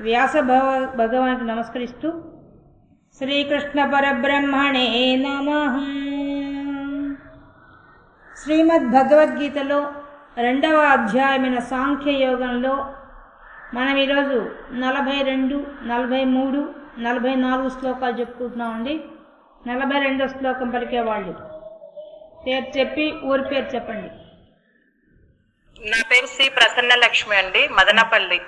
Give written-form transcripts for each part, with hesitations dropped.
వ్యాస భగవానికి నమస్కరిస్తూ శ్రీకృష్ణ పరబ్రహ్మణే నమః. శ్రీమద్ భగవద్గీతలో 2వ అధ్యాయమైన సాంఖ్యయోగంలో మనం ఈరోజు 42, 43, 44 శ్లోకాలు చెప్పుకుంటున్నామండి. 42వ శ్లోకం పలికేవాళ్ళు పేరు చెప్పి ఊరి పేరు చెప్పండి. నా పేరు శ్రీ ప్రసన్న లక్ష్మి అండి, మదనపల్లి.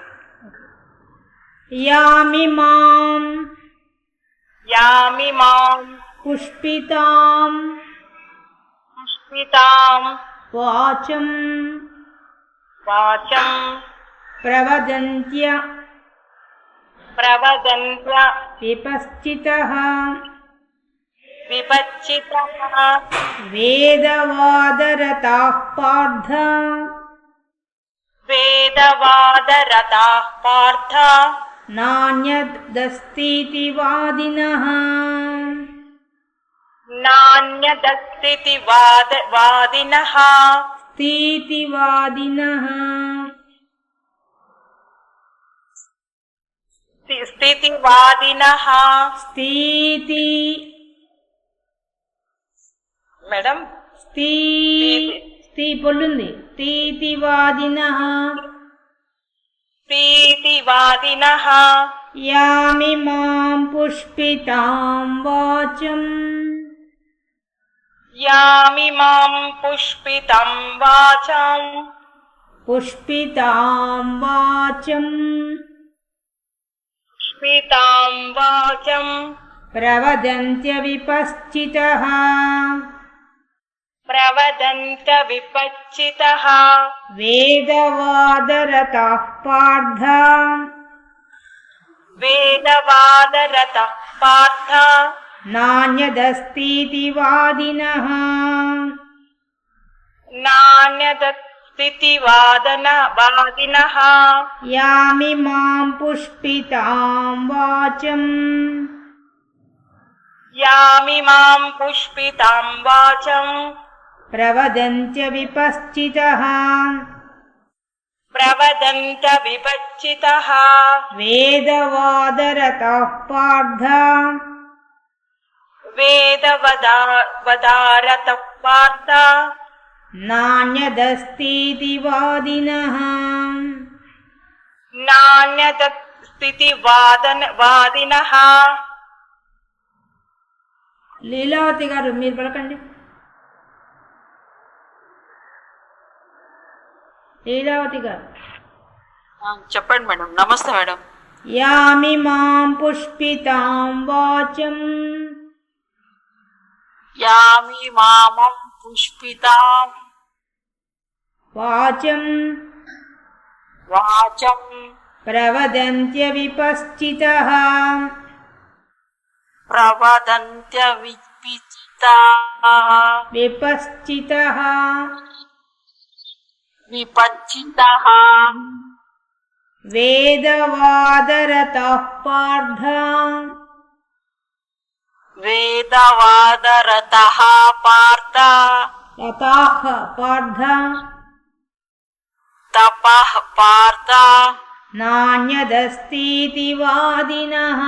యామి మాం పుష్పితాం వాచం ప్రవదంత్య విపశ్చితః వేదవాదరతాః పార్థ నాన్యదస్తితి వాదినః. స్థితివాదినః మేడం, స్థి పొల్లుంది. స్థితివాదినః యామి మాం పుష్పితాం వాచం ప్రవదంత్య విపశ్చితః వేదవాదరతాః పార్థ నాన్యదస్తితి వాదినః. యామి మాం పుష్పితాం వాచం ప్రవదంత్య విపశ్చితః వేదవాదరతాః పార్థ నాన్యదస్తితి వాదినః. లీలావతి గారు మీరు పలకండి. లీలావతి గారు చెప్పండి మేడం. నమస్తే మేడం. యామి మాం పుష్పితాం వాచం ప్రవదంత్య విపశ్చితః వేదవాదరతాః పార్థ నాన్యదస్తితి వాదినః.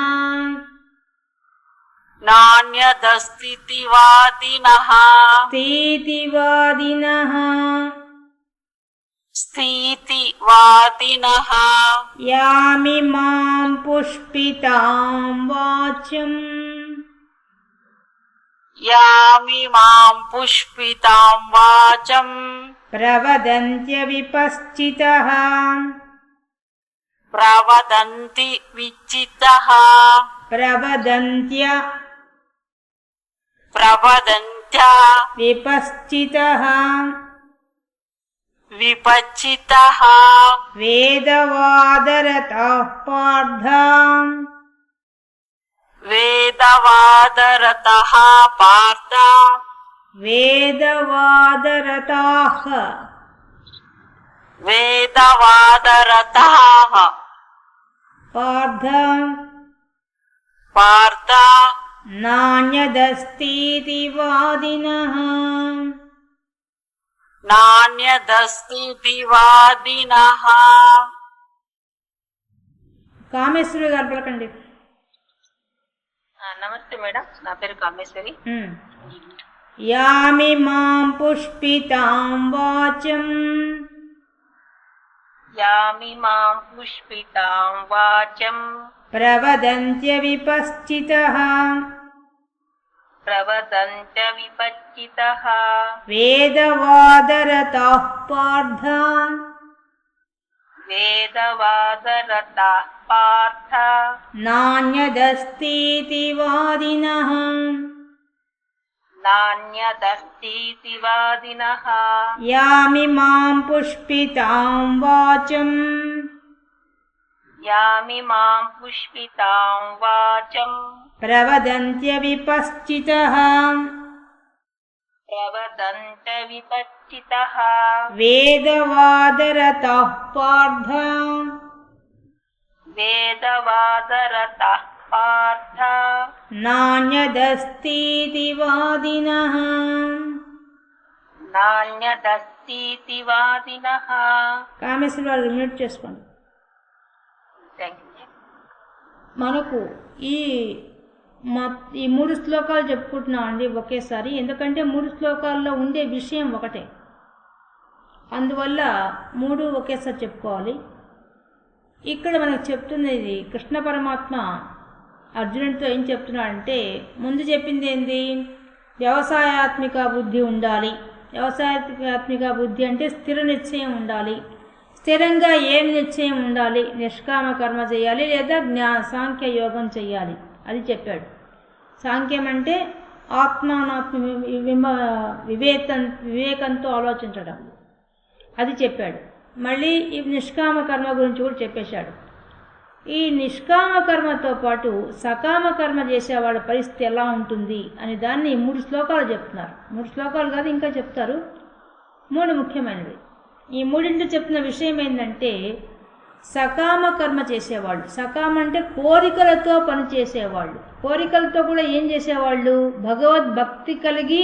స్థితివాదినః యామి మాం పుష్పితాం వాచం ప్రవదంత్య విపశ్చితః విపశ్చితః వేదవాదరతాః పార్థ నాన్యదస్తితి వాదినః. నాన్యదస్తితి వాదినః కామేశ్వరి గారు పలకండి. నమస్తే మేడం, నా పేరు కామేశ్వరి. యామిమాం పుష్పితాం వాచం యామిమాం పుష్పితాం వాచం ప్రవదంత్య విపశ్చితః ప్రవదంత్య విపచ్చితః వేదవాదరతః పార్థ వేదవాదరతః పార్థ నాన్యదస్తీతి వాదినః నాన్యదస్తీతి వాదినః యామిమాం పుష్పితాం వాచం యామిమాం పుష్పితాం వాచం ప్రవదంత్య విపశ్చితః ప్రవదంత విపచ్చితః వేదవాదరతః పార్థ వేదవాదరతః పార్థ నాన్యదస్తీతి వాదినః నాన్యదస్తీతి వాదినః. కామేశ్వరి గారు మ్యూట్ చేసుకోండి. Thank you. మనకు ఈ 3 శ్లోకాలు చెప్పుకుంటున్నాం అండి ఒకేసారి, ఎందుకంటే 3 శ్లోకాల్లో ఉండే విషయం ఒకటే, అందువల్ల 3 ఒకేసారి చెప్పుకోవాలి. ఇక్కడ మనకు చెప్తున్నది కృష్ణ పరమాత్మ అర్జునుడితో ఏం చెప్తున్నాడంటే, ముందు చెప్పింది ఏంది, వ్యవసాయాత్మిక బుద్ధి ఉండాలి. వ్యవసాయాత్మిక బుద్ధి అంటే స్థిర నిశ్చయం ఉండాలి. స్థిరంగా ఏం నిశ్చయం ఉండాలి, నిష్కామ కర్మ చేయాలి లేదా సాంఖ్య యోగం చేయాలి, అది చెప్పాడు. సాంఖ్యం అంటే ఆత్మానాత్మ వివేకంతో ఆలోచించడం, అది చెప్పాడు. మళ్ళీ ఈ నిష్కామ కర్మ గురించి కూడా చెప్పేశాడు. ఈ నిష్కామ కర్మతో పాటు సకామ కర్మ చేసేవాళ్ళ పరిస్థితి ఎలా ఉంటుంది అని దాన్ని 3 శ్లోకాలు చెప్తున్నారు. 3 శ్లోకాలు కాదు, ఇంకా చెప్తారు. 3 ముఖ్యమైనవి. ఈ 3 చెప్తున్న విషయం ఏంటంటే, సకామ కర్మ చేసేవాళ్ళు, సకామ అంటే కోరికలతో పనిచేసేవాళ్ళు, కోరికలతో కూడా ఏం చేసేవాళ్ళు, భగవద్భక్తి కలిగి,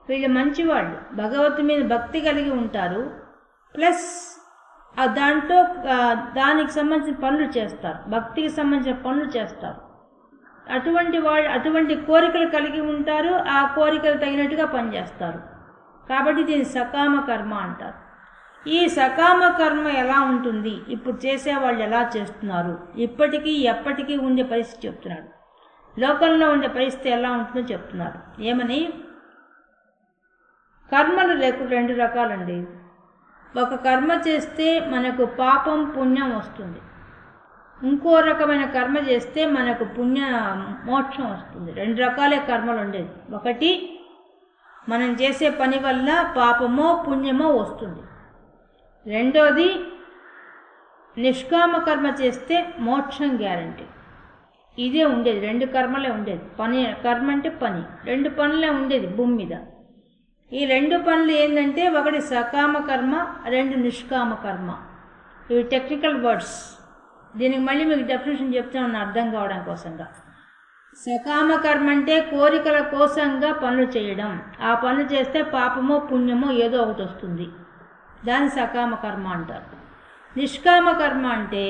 వీళ్ళు మంచివాళ్ళు, భగవత్ మీద భక్తి కలిగి ఉంటారు, ప్లస్ దాంట్లో దానికి సంబంధించిన పనులు చేస్తారు, భక్తికి సంబంధించిన పనులు చేస్తారు. అటువంటి వాళ్ళు అటువంటి కోరికలు కలిగి ఉంటారు, ఆ కోరికలు తగినట్టుగా పనిచేస్తారు. కాబట్టి దీన్ని సకామ కర్మ అంటారు. ఈ సకామ కర్మ ఎలా ఉంటుంది, ఇప్పుడు చేసేవాళ్ళు ఎలా చేస్తున్నారు, ఇప్పటికీ ఎప్పటికీ ఉండే పరిస్థితి చెప్తున్నాడు. లోకంలో ఉండే పరిస్థితి ఎలా ఉంటుందో చెప్తున్నారు. ఏమని, కర్మలు 2 రకాలండి. ఒక కర్మ చేస్తే మనకు పాపం పుణ్యం వస్తుంది, ఇంకో రకమైన కర్మ చేస్తే మనకు మోక్షం వస్తుంది. 2 రకాలే కర్మలు ఉండేది. ఒకటి, మనం చేసే పని వల్ల పాపమో పుణ్యమో వస్తుంది. రెండోది, నిష్కామ కర్మ చేస్తే మోక్షం గ్యారంటీ. ఇదే ఉండేది, 2 కర్మలే ఉండేది. కర్మ అంటే పని, 2 పనులే ఉండేది భూమి మీద. ఈ 2 పనులు ఏంటంటే, ఒకటి సకామ కర్మ, 2 నిష్కామ కర్మ. ఇవి టెక్నికల్ వర్డ్స్, దీనికి మళ్ళీ మీకు డెఫినేషన్ చెప్తున్నాను అర్థం కావడం కోసంగా. సకామ కర్మ అంటే కోరికల కోసంగా పనులు చేయడం, ఆ పనులు చేస్తే పాపమో పుణ్యమో ఏదో ఒకటి వస్తుంది, దాన్ని సకామ కర్మ అంటారు. నిష్కామ కర్మ అంటే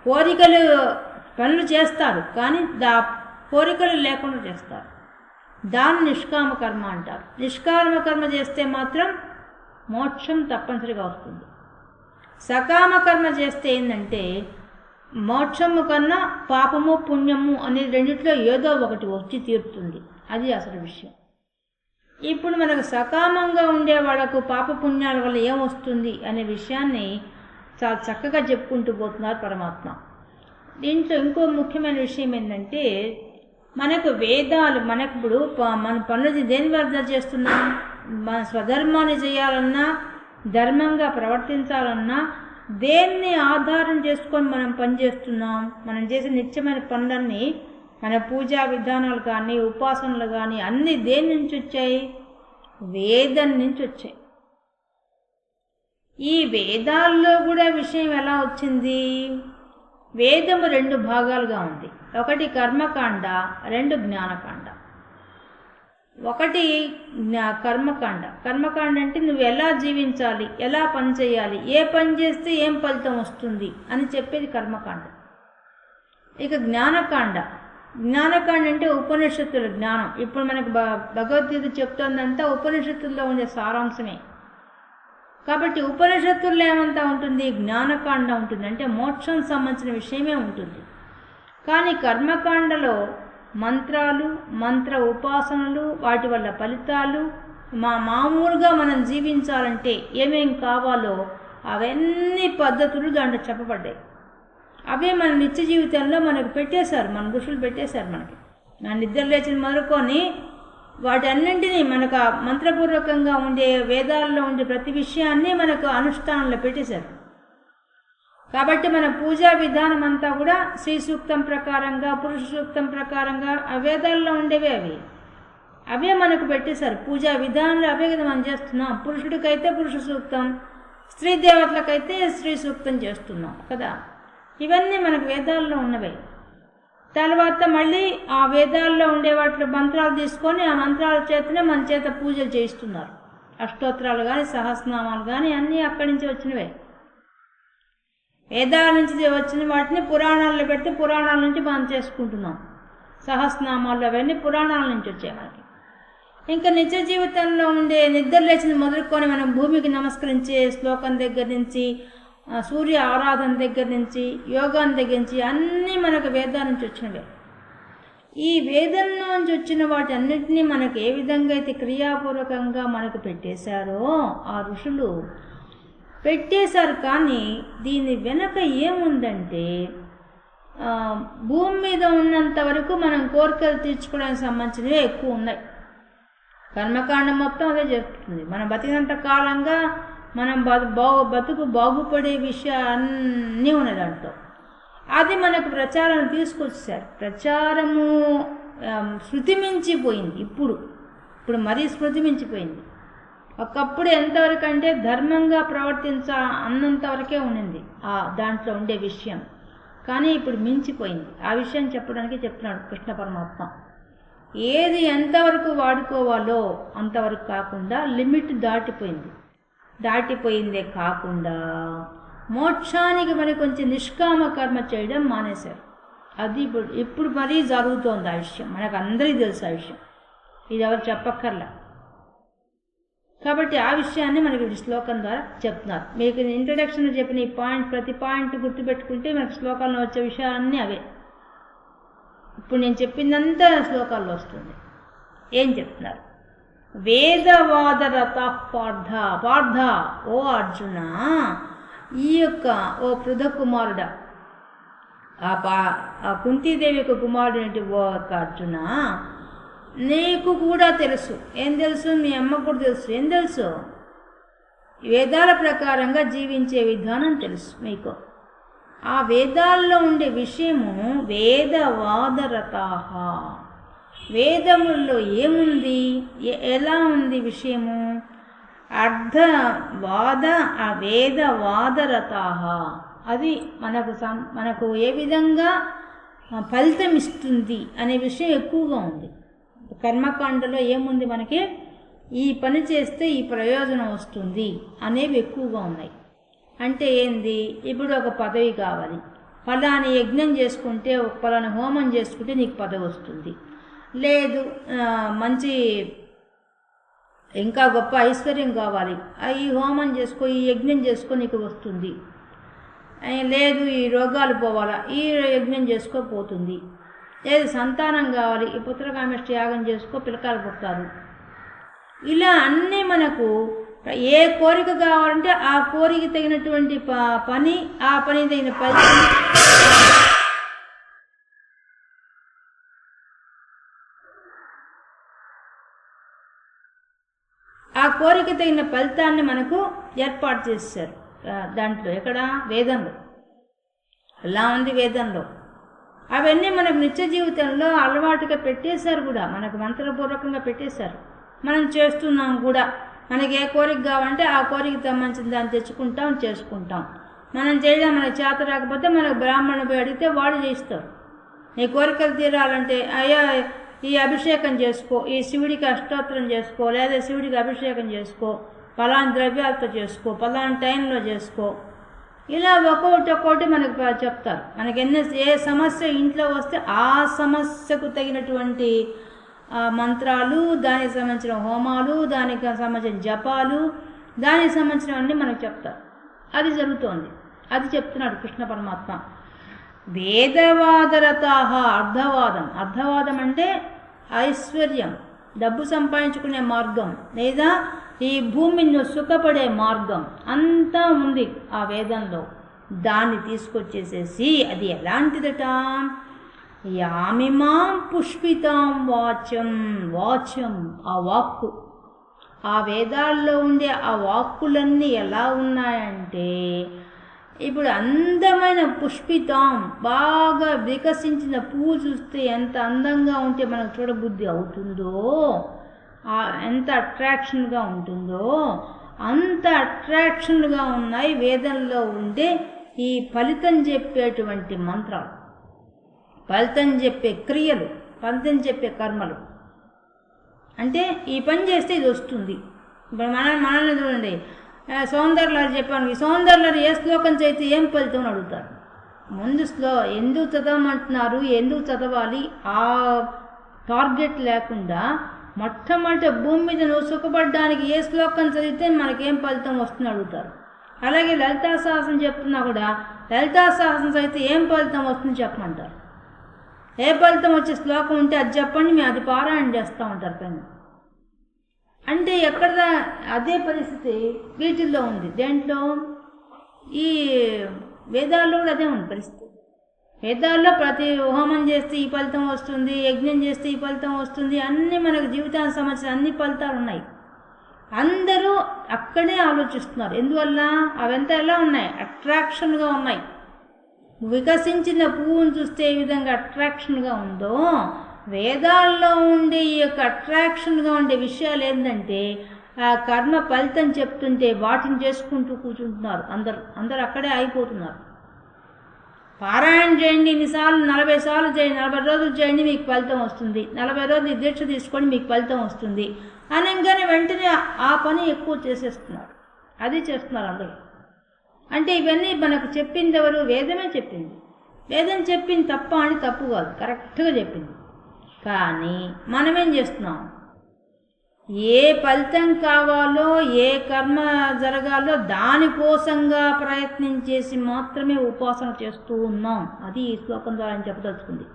కోరికలు పనులు చేస్తారు కానీ కోరికలు లేకుండా చేస్తారు, దాన్ని నిష్కామ కర్మ అంటారు. నిష్కామ కర్మ చేస్తే మాత్రం మోక్షం తప్పనిసరిగా వస్తుంది. సకామ కర్మ చేస్తే ఏంటంటే, మోక్షము కన్నా పాపము పుణ్యము అనేది రెండిట్లో ఏదో ఒకటి వచ్చి తీరుతుంది, అది అసలు విషయం. ఇప్పుడు మనకు సకామంగా ఉండే వాళ్ళకు పాపపుణ్యాల వల్ల ఏమొస్తుంది అనే విషయాన్ని చాలా చక్కగా చెప్పుకుంటూ పోతున్నారు పరమాత్మ. దీంట్లో ఇంకో ముఖ్యమైన విషయం ఏంటంటే, మనకు వేదాలు, మనకు ఇప్పుడు మన పనులు దేని వల్ల చేస్తున్నాం, మన స్వధర్మాన్ని చేయాలన్నా, ధర్మంగా ప్రవర్తించాలన్నా దేన్ని ఆధారం చేసుకొని మనం పనిచేస్తున్నాం. మనం చేసే నిత్యమైన పనులన్నీ, మన పూజా విధానాలు కానీ ఉపాసనలు కానీ అన్నీ దేని నుంచి వచ్చాయి, వేదం నుంచి వచ్చాయి. ఈ వేదాల్లో కూడా విషయం ఎలా వచ్చింది, వేదము 2 భాగాలుగా ఉంది. ఒకటి కర్మకాండ, 2 జ్ఞానకాండ. ఒకటి కర్మకాండ. కర్మకాండ అంటే నువ్వు ఎలా జీవించాలి, ఎలా పని చేయాలి, ఏ పని చేస్తే ఏం ఫలితం వస్తుంది అని చెప్పేది కర్మకాండ. ఇక జ్ఞానకాండ అంటే ఉపనిషత్తుల జ్ఞానం. ఇప్పుడు మనకు భగవద్గీత చెప్తోందంతా ఉపనిషత్తుల్లో ఉండే సారాంశమే. కాబట్టి ఉపనిషత్తుల్లో ఏమంతా ఉంటుంది, జ్ఞానకాండ ఉంటుంది, అంటే మోక్షం సంబంధించిన విషయమే ఉంటుంది. కానీ కర్మకాండలో మంత్రాలు, మంత్ర ఉపాసనలు, వాటి వల్ల ఫలితాలు, మామూలుగా మనం జీవించాలంటే ఏమేం కావాలో అవన్నీ పద్ధతులు దాంట్లో చెప్పబడ్డాయి. అవే మన నిత్య జీవితంలో మనకు పెట్టేశారు, మన ఋషులు పెట్టేశారు. మనకి మన నిద్ర లేచిన మొదలుకొని వాటన్నింటినీ మనకు మంత్రపూర్వకంగా ఉండే వేదాల్లో ఉండే ప్రతి విషయాన్ని మనకు అనుష్ఠానంలో పెట్టేశారు. కాబట్టి మన పూజా విధానం అంతా కూడా శ్రీ సూక్తం ప్రకారంగా, పురుష సూక్తం ప్రకారంగా ఆ వేదాల్లో ఉండేవే అవే మనకు పెట్టేశారు. పూజా విధానంలో అవే కదా మనం చేస్తున్నాం. పురుషుడికైతే పురుష సూక్తం, స్త్రీ దేవతలకైతే స్త్రీ సూక్తం చేస్తున్నాం కదా. ఇవన్నీ మనకు వేదాల్లో ఉన్నవే. తర్వాత మళ్ళీ ఆ వేదాల్లో ఉండే వాటిలో మంత్రాలు తీసుకొని ఆ మంత్రాల చేతనే మన చేత పూజలు చేయిస్తున్నారు. అష్టోత్తరాలు కానీ, సహస్రనామాలు కానీ అన్నీ అక్కడి నుంచి వచ్చినవే. వేదాల నుంచి వచ్చిన వాటిని పురాణాల్లో పెడితే పురాణాల నుంచి మనం చేసుకుంటున్నాం. సహస్రనామాలు అవన్నీ పురాణాల నుంచి వచ్చాయి మనకి. ఇంకా నిత్య జీవితంలో ఉండే నిద్ర లేచిన మొదలుకొని మనం భూమికి నమస్కరించే శ్లోకం దగ్గర నుంచి, సూర్య ఆరాధన దగ్గర నుంచి, యోగాన్ దగ్గర నుంచి అన్నీ మనకు వేదాల నుంచి వచ్చినవే. ఈ వేదంలో నుంచి వచ్చిన వాటి అన్నింటినీ మనకు ఏ విధంగా అయితే క్రియాపూర్వకంగా మనకు పెట్టేశారో ఆ ఋషులు పెట్టేశారు. కానీ దీని వెనక ఏముందంటే భూమి మీద ఉన్నంత వరకు మనం కోరికలు తీర్చుకోవడానికి సంబంధించినవే ఎక్కువ ఉన్నాయి. కర్మకాండం మొత్తం అదే జరుగుతుంది. మనం బతికినంత కాలంగా మనం బతుకు బాగుపడే విషయాన్ని ఉన్నాయి దాంట్లో. అది మనకు ప్రచారం తీసుకొచ్చారు. ప్రచారము శృతి మించిపోయింది. ఇప్పుడు మరీ శృతి మించిపోయింది. ఒకప్పుడు ఎంతవరకు అంటే ధర్మంగా అన్నంతవరకే ఉండింది దాంట్లో ఉండే విషయం. కానీ ఇప్పుడు మించిపోయింది. ఆ విషయం చెప్పడానికి చెప్తున్నాడు కృష్ణ పరమాత్మ. ఏది ఎంతవరకు వాడుకోవాలో అంతవరకు కాకుండా లిమిట్ దాటిపోయిందే కాకుండా మోక్షానికి మరి కొంచెం నిష్కామ కర్మ చేయడం మానేశారు. అది ఇప్పుడు మరీ జరుగుతోంది ఆ విషయం. మనకు అందరికీ తెలుసు ఆ విషయం, ఇది ఎవరు చెప్పక్కర్లా. కాబట్టి ఆ విషయాన్ని మనకి శ్లోకం ద్వారా చెప్తున్నారు. మీకు ఇంట్రడక్షన్లో చెప్పిన ఈ ప్రతి పాయింట్ గుర్తుపెట్టుకుంటే మనకు శ్లోకాల్లో వచ్చే విషయాలన్నీ అవే. ఇప్పుడు నేను చెప్పిందంతా శ్లోకాల్లో వస్తుంది. ఏం చెప్తున్నారు? వేదవాదరత పార్థ, ఓ అర్జున, ఈ యొక్క ఓ పృథ కుమారుడా, ఆ కుంతీదేవి యొక్క కుమారుడు ఓ అర్జున, నీకు కూడా తెలుసు. ఏం తెలుసు? మీ అమ్మకు కూడా తెలుసు. ఏం తెలుసు? వేదాల ప్రకారంగా జీవించే విధానం తెలుసు మీకు. ఆ వేదాల్లో ఉండే విషయము వేదవాదరతాహ, వేదముల్లో ఏముంది, ఎలా ఉంది విషయము? అర్థవాద ఆ వేదవాదరతాహ, అది మనకు ఏ విధంగా ఫలితం ఇస్తుంది అనే విషయం ఎక్కువగా ఉంది. కర్మకాండలో ఏముంది మనకి, ఈ పని చేస్తే ఈ ప్రయోజనం వస్తుంది అనేవి ఎక్కువగా ఉన్నాయి. అంటే ఏంది? ఇప్పుడు ఒక పదవి కావాలి, ఫలాని యజ్ఞం చేసుకుంటే, ఫలాని హోమం చేసుకుంటే నీకు పదవి వస్తుంది. లేదు మంచి ఇంకా గొప్ప ఐశ్వర్యం కావాలి, ఈ హోమం చేసుకో, ఈ యజ్ఞం చేసుకో నీకు వస్తుంది. లేదు ఈ రోగాలు పోవాలా, ఈ యజ్ఞం చేసుకోపోతుంది. లేదు సంతానం కావాలి, ఈ పుత్రకామేష్టి యాగం చేసుకో, పిల్లకాయలు పుడతారు. ఇలా అన్నీ మనకు ఏ కోరిక కావాలంటే ఆ కోరిక తగినటువంటి పని, ఆ పని తగిన ఫలితం, ఆ కోరిక తగిన ఫలితాన్ని మనకు ఏర్పాటు చేశారు. దాంట్లో ఎక్కడ? వేదంలో. ఎలా ఉంది వేదంలో? అవన్నీ మనకు నిత్య జీవితంలో అలవాటుగా పెట్టేశారు కూడా, మనకు మంత్రపూర్వకంగా పెట్టేశారు. మనం చేస్తున్నాం కూడా. మనకి ఏ కోరిక కావాలంటే ఆ కోరికకి సంబంధించిన దాన్ని తెచ్చుకుంటాం, చేసుకుంటాం. మనం చేయడం మనకు చేత రాకపోతే మనకు బ్రాహ్మణుడు పోయి అడిగితే వాడు చేయిస్తారు. నీ కోరికలు తీరాలంటే అయ్యా ఈ అభిషేకం చేసుకో, ఈ శివుడికి అష్టోత్తరం చేసుకో, లేదా శివుడికి అభిషేకం చేసుకో, పలానా ద్రవ్యాలతో చేసుకో, పలానా టైంలో చేసుకో ఇలా ఒక్కొక్కటి మనకు చెప్తారు. మనకి ఏ సమస్య ఇంట్లో వస్తే ఆ సమస్యకు తగినటువంటి మంత్రాలు, దానికి సంబంధించిన హోమాలు, దానికి సంబంధించిన జపాలు, దానికి సంబంధించినవన్నీ మనకు చెప్తారు. అది జరుగుతోంది. అది చెప్తున్నాడు కృష్ణ పరమాత్మ. వేదవాదరతాహ, అర్ధవాదం అంటే ఐశ్వర్యం, డబ్బు సంపాదించుకునే మార్గం, లేదా ఈ భూమిని సుఖపడే మార్గం అంతా ఉంది ఆ వేదంలో. దాన్ని తీసుకొచ్చేసేసి అది ఎలాంటిదట, యామిమాం పుష్పితాం వాచం ఆ వాక్కు, ఆ వేదాల్లో ఉండే ఆ వాక్కులన్నీ ఎలా ఉన్నాయంటే, ఇప్పుడు అందమైన పుష్పితాం, బాగా వికసించిన పువ్వు చూస్తే ఎంత అందంగా ఉంటే మనకు చూడబుద్ధి అవుతుందో, ఎంత అట్రాక్షన్గా ఉంటుందో అంత అట్రాక్షన్గా ఉన్నాయి వేదంలో ఉండే ఈ ఫలితం చెప్పేటువంటి మంత్రాలు, ఫలితం చెప్పే క్రియలు, ఫలితం చెప్పే కర్మలు. అంటే ఈ పని చేస్తే ఇది వస్తుంది. ఇప్పుడు మనల్ని చూడండి, సౌందర్యాలు చెప్పాను, ఈ సౌందర్యాలు ఏ శ్లోకం చదివితే ఏం ఫలితం అని అడుగుతారు. ముందు ఎందుకు చదవమంటున్నారు, ఎందుకు చదవాలి, ఆ టార్గెట్ లేకుండా మొట్టమొదటి భూమి మీద నువ్వు సుఖపడడానికి ఏ శ్లోకం చదివితే మనకేం ఫలితం వస్తుందని అడుగుతారు. అలాగే లలితా సహస్రం చెప్తున్నా కూడా లలితా సహస్రం చదివితే ఏం ఫలితం వస్తుందని చెప్పమంటారు. ఏ ఫలితం వచ్చే శ్లోకం ఉంటే అది చెప్పండి, మేము అది పారాయణ చేస్తూ ఉంటారు పైన. అంటే ఎక్కడ అదే పరిస్థితి వీటిల్లో ఉంది. దేంట్లో ఈ వేదాల్లో కూడా అదే ఉంది పరిస్థితి. వేదాల్లో ప్రతి హోమం చేస్తే ఈ ఫలితం వస్తుంది, యజ్ఞం చేస్తే ఈ ఫలితం వస్తుంది, అన్నీ మనకు జీవితానికి సంబంధించిన అన్ని ఫలితాలు ఉన్నాయి. అందరూ అక్కడే ఆలోచిస్తున్నారు. ఎందువల్ల అవంతా ఎలా ఉన్నాయి, అట్రాక్షన్గా ఉన్నాయి. వికసించిన పువ్వును చూస్తే ఏ విధంగా అట్రాక్షన్గా ఉందో, వేదాల్లో ఉండే ఈ యొక్క అట్రాక్షన్గా ఉండే విషయాలు ఏంటంటే, ఆ కర్మ ఫలితం చెప్తుంటే వాటిని చేసుకుంటూ కూర్చుంటున్నారు. అందరూ అక్కడే అయిపోతున్నారు. పారాయణ చేయండి, ఇన్నిసార్లు 40 సార్లు చేయండి, 40 రోజులు చేయండి, మీకు ఫలితం వస్తుంది, 40 రోజులు దీక్ష తీసుకోండి, మీకు ఫలితం వస్తుంది అనగానే వెంటనే ఆ పని ఎక్కువ చేసేస్తున్నారు. అది చేస్తున్నారు అందరూ. అంటే ఇవన్నీ మనకు చెప్పింది ఎవరు? వేదమే చెప్పింది. వేదం చెప్పింది తప్ప అని తప్పు కాదు, కరెక్ట్గా చెప్పింది. కానీ మనమేం చేస్తున్నాం, ఏ ఫలితం కావాలో, ఏ కర్మ జరగాలో దానికోసంగా ప్రయత్నం చేసి మాత్రమే ఉపాసన చేస్తూ ఉన్నాం. అది ఈ శ్లోకం ద్వారా ఆయన చెప్పదలుచుకుంది.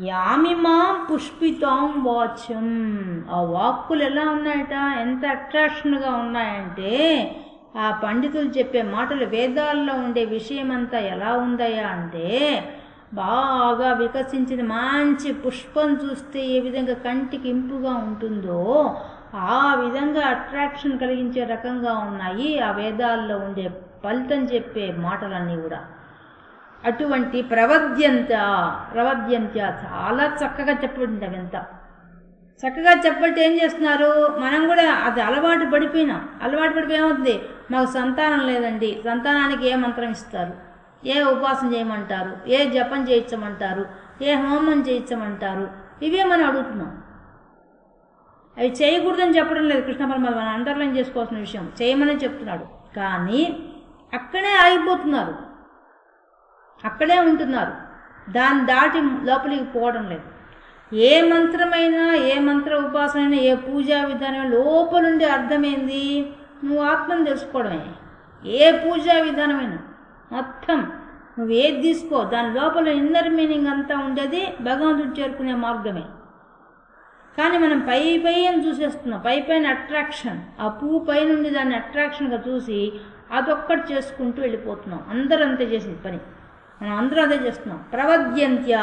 యామిమాం పుష్పితాం వాచం, ఆ వాక్కులు ఎలా ఉన్నాయట, ఎంత అట్రాక్షన్గా ఉన్నాయంటే, ఆ పండితులు చెప్పే మాటలు, వేదాల్లో ఉండే విషయం అంతా ఎలా ఉందయ్యా అంటే, బాగా వికసించిన మంచి పుష్పం చూస్తే ఏ విధంగా కంటికి ఇంపుగా ఉంటుందో ఆ విధంగా అట్రాక్షన్ కలిగించే రకంగా ఉన్నాయి ఆ వేదాల్లో ఉండే ఫలితం చెప్పే మాటలన్నీ కూడా. అటువంటి ప్రవద్యంత చాలా చక్కగా చెప్పబడింది. అవంతా చక్కగా చెప్పబట్టి ఏం చేస్తున్నారు, మనం కూడా అది అలవాటు పడిపోయినా. ఏమవుతుంది, మాకు సంతానం లేదండి, సంతానానికి ఏ మంత్రం ఇస్తారు, ఏ ఉపాసన చేయమంటారు, ఏ జపం చేయించమంటారు, ఏ హోమం చేయించమంటారు, ఇవే మనం అడుగుతున్నాం. అవి చేయకూడదని చెప్పడం లేదు కృష్ణ పరమాత్మ, మనం అండర్లైన్ చేసుకోవాల్సిన విషయం. చేయమని చెప్తున్నాడు, కానీ అక్కడే ఆగిపోతున్నారు, అక్కడే ఉంటున్నారు, దాన్ని దాటి లోపలికి పోవడం లేదు. ఏ మంత్రమైనా, ఏ మంత్ర ఉపాసన, ఏ పూజా విధానం లోపలుండే అర్థమైంది, నువ్వు ఆత్మను తెలుసుకోవడమే. ఏ పూజా విధానమైనా మొత్తం నువ్వు ఏది తీసుకో, దాని లోపల ఇన్నర్ మీనింగ్ అంతా ఉండేది భగవంతుడు చేరుకునే మార్గమే. కానీ మనం పైన చూసేస్తున్నాం, పైన అట్రాక్షన్, ఆ పువ్వు పైనుండి దాన్ని అట్రాక్షన్గా చూసి అదొక్కటి చేసుకుంటూ వెళ్ళిపోతున్నాం. అందరూ అంతే చేసేది పని, మనం అందరూ అదే చేస్తున్నాం. ప్రవద్యంత్య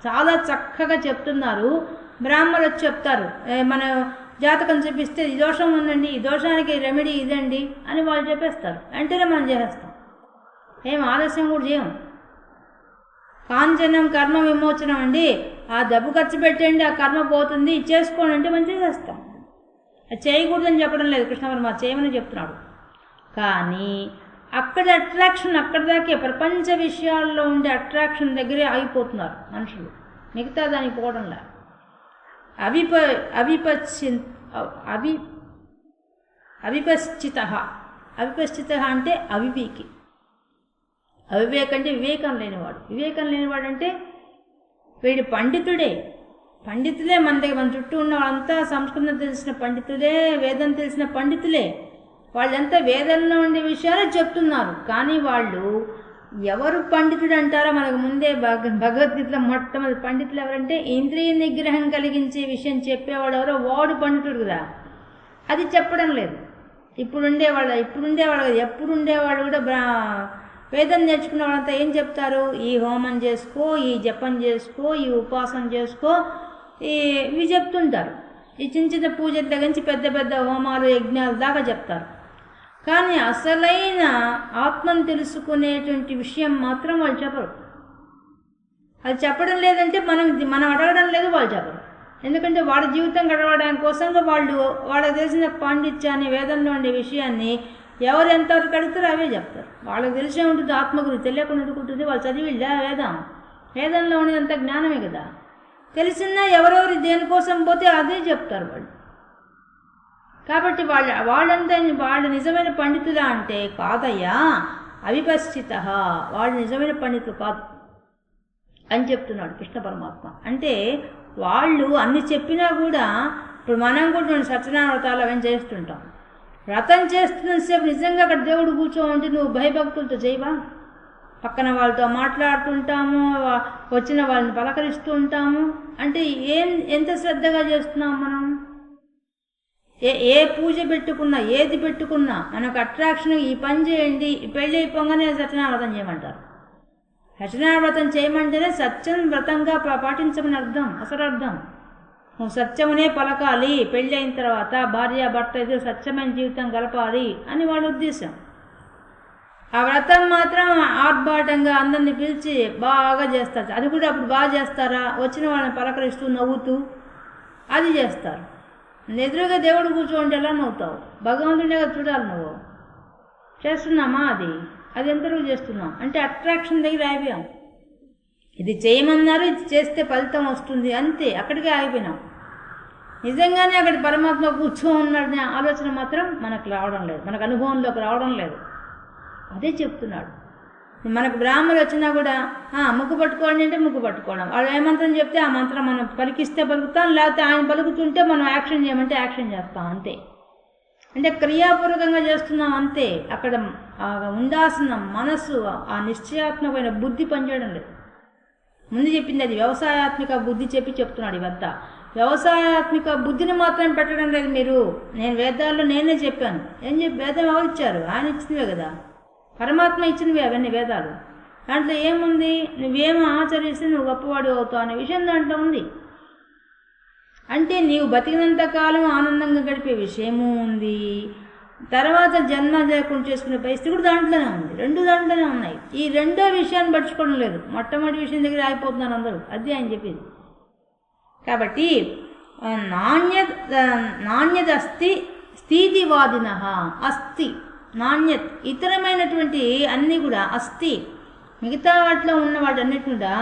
చాలా చక్కగా చెప్తున్నారు. బ్రాహ్మణులు వచ్చి చెప్తారు, మన జాతకం చూపిస్తే ఈ దోషం ఉందండి, ఈ దోషానికి రెమెడీ ఇదండి అని వాళ్ళు చెప్పేస్తారు. వెంటనే మనం చేసేస్తాం, ఏం ఆలస్యం కూడా చేయం. కాంచనం కర్మ విమోచనం అండి, ఆ డబ్బు ఖర్చు పెట్టండి, ఆ కర్మ పోతుంది, చేసుకోండి అంటే మనం చేసేస్తాం. అది చేయకూడదని చెప్పడం లేదు కృష్ణ పరమాత్మ, చేయమని చెప్తున్నాడు. కానీ అక్కడ అట్రాక్షన్ అక్కడ దాకే, ప్రపంచ విషయాల్లో ఉండే అట్రాక్షన్ దగ్గరే ఆగిపోతున్నారు మనుషులు, మిగతా దానికి పోవడంలా. అవిపశ్చిత అంటే అవివేకి. అవివేకం అంటే వివేకం లేనివాడు. వివేకం లేనివాడు అంటే వీడు పండితులే మన దగ్గర, మన చుట్టూ ఉన్న వాళ్ళంతా సంస్కృతం తెలిసిన పండితులే, వేదం తెలిసిన పండితులే. వాళ్ళంతా వేదంలో ఉండే విషయాలు చెప్తున్నారు. కానీ వాళ్ళు ఎవరు పండితుడు అంటారో మనకు ముందే భగవద్గీతలో మొట్టమొదటి పండితులు ఎవరంటే ఇంద్రియ నిగ్రహం కలిగించే విషయం చెప్పేవాడు ఎవరో వాడు పండితుడు కదా. అది చెప్పడం లేదు. ఇప్పుడుండేవాడు ఎప్పుడుండేవాడు కూడా వేదం నేర్చుకున్న వాళ్ళంతా ఏం చెప్తారు? ఈ హోమం చేసుకో, ఈ జపం చేసుకో, ఈ ఉపాసన చేసుకో, ఇవి చెప్తుంటారు. ఈ చిన్న చిన్న పూజల దగ్గర నుంచి పెద్ద పెద్ద హోమాలు యజ్ఞాలు దాకా చెప్తారు. కానీ అసలైన ఆత్మను తెలుసుకునేటువంటి విషయం మాత్రం వాళ్ళు చెప్పరు. అది చెప్పడం లేదంటే మనం అడగడం లేదు, వాళ్ళు చెప్పరు. ఎందుకంటే వాళ్ళ జీవితం గడవడానికి కోసంగా వాళ్ళకి తెలిసిన పాండిత్యాన్ని, వేదంలో ఉండే విషయాన్ని ఎవరు ఎంతవరకు అడుగుతారో అవే చెప్తారు. వాళ్ళకి తెలిసే ఉంటుంది ఆత్మ గురించి, తెలియకుండా ఎందుకుంటుంది? వాళ్ళు చదివిళ్ళా వేదంలో ఉండేదంత జ్ఞానమే కదా. తెలిసినా ఎవరెవరు దేనికోసం పోతే అదే చెప్తారు వాళ్ళు. కాబట్టి వాళ్ళు నిజమైన పండితులా అంటే కాదయ్యా, అవిపశ్చిత, వాళ్ళు నిజమైన పండితులు కాదు అని చెప్తున్నాడు కృష్ణ పరమాత్మ. అంటే వాళ్ళు అన్ని చెప్పినా కూడా, ఇప్పుడు మనం కూడా సత్యనారాయణ వ్రతాలు అవన్నీ చేస్తుంటాం. వ్రతం చేస్తున్నంతసేపు నిజంగా అక్కడ దేవుడు కూర్చోమంటే నువ్వు భయభక్తులతో చేయవా? పక్కన వాళ్ళతో మాట్లాడుతుంటాము, వచ్చిన వాళ్ళని పలకరిస్తూ ఉంటాము. అంటే ఎంత శ్రద్ధగా చేస్తున్నాం మనం? ఏ పూజ పెట్టుకున్నా, ఏది పెట్టుకున్నా మనకు అట్రాక్షన్ ఈ పని చేయండి, పెళ్ళి అయిపోగానే సత్యనారాయణ వ్రతం చేయమంటారు. సత్యనారాయణ వ్రతం చేయమంటేనే సత్యం వ్రతంగా పాటించమని అర్థం, అసలు అర్థం. నువ్వు సత్యమునే పలకాలి, పెళ్ళి అయిన తర్వాత భార్య భర్త ఇద్దరు సత్యమైన జీవితం గడపాలి అని వాళ్ళ ఉద్దేశం. ఆ వ్రతం మాత్రం ఆర్భాటంగా అందరినీ పిలిచి బాగా చేస్తారు. అది కూడా అప్పుడు బాగా చేస్తారా? వచ్చిన వాళ్ళని పలకరిస్తూ నవ్వుతూ అది చేస్తారు. ఎదురుగా దేవుడు కూర్చోండి ఎలా నవ్వుతావు? భగవంతుడే చూడాలి. నువ్వు చేస్తున్నామా? అది ఎంతవరకు చేస్తున్నాం అంటే అట్రాక్షన్ దగ్గర ఆగిపోయాం. ఇది చేయమన్నారు, ఇది చేస్తే ఫలితం వస్తుంది, అంతే, అక్కడికే ఆగిపోయినాం. నిజంగానే అక్కడ పరమాత్మ కూర్చో ఉన్నాడనే ఆలోచన మాత్రం మనకు రావడం లేదు, మనకు అనుభవంలోకి రావడం లేదు. అదే చెప్తున్నాడు. మనకు బ్రాహ్మణులు వచ్చినా కూడా ముగ్గు పట్టుకోండి అంటే ముగ్గు పట్టుకోవడం, వాళ్ళు ఏ మంత్రం చెప్తే ఆ మంత్రం మనం పలికిస్తే పలుకుతాం, లేకపోతే ఆయన పలుకుతుంటే మనం యాక్షన్ చేయమంటే యాక్షన్ చేస్తాం, అంతే. అంటే క్రియాపూర్వకంగా చేస్తున్నాం, అంతే. అక్కడ ఉండాల్సిన మనసు, ఆ నిశ్చయాత్మకమైన బుద్ధి పనిచేయడం లేదు. ముందు చెప్పింది అది వ్యవసాయాత్మిక బుద్ధి చెప్తున్నాడు. ఇవంతా వ్యవసాయాత్మిక బుద్ధిని మాత్రం పెట్టడం లేదు మీరు. నేను వేదాల్లో నేనే చెప్పాను. వేదం ఎవరు ఇచ్చారు? ఆయన ఇచ్చినవే కదా, పరమాత్మ ఇచ్చినవి అవన్నీ వేదాలు. దాంట్లో ఏముంది? నువ్వేమో ఆచరిస్తే నువ్వు గొప్పవాడు అవుతావు అనే విషయం దాంట్లో ఉంది. అంటే నీవు బతికినంత కాలం ఆనందంగా గడిపే విషయము ఉంది, తర్వాత జన్మ లేకుండా చేసుకునే పరిస్థితి కూడా దాంట్లోనే ఉంది. రెండు దాంట్లోనే ఉన్నాయి. ఈ రెండో విషయాన్ని పట్టించుకోవడం లేదు, మొట్టమొదటి విషయం దగ్గర ఆగిపోతున్నారు అందరూ. అది ఆయన చెప్పింది. కాబట్టి నాణ్యత అస్తి స్థితివాదిన అస్తి, నాణ్యత ఇతరమైనటువంటి అన్నీ కూడా అస్తి, మిగతా వాటిలో ఉన్న వాటన్నిటి కూడా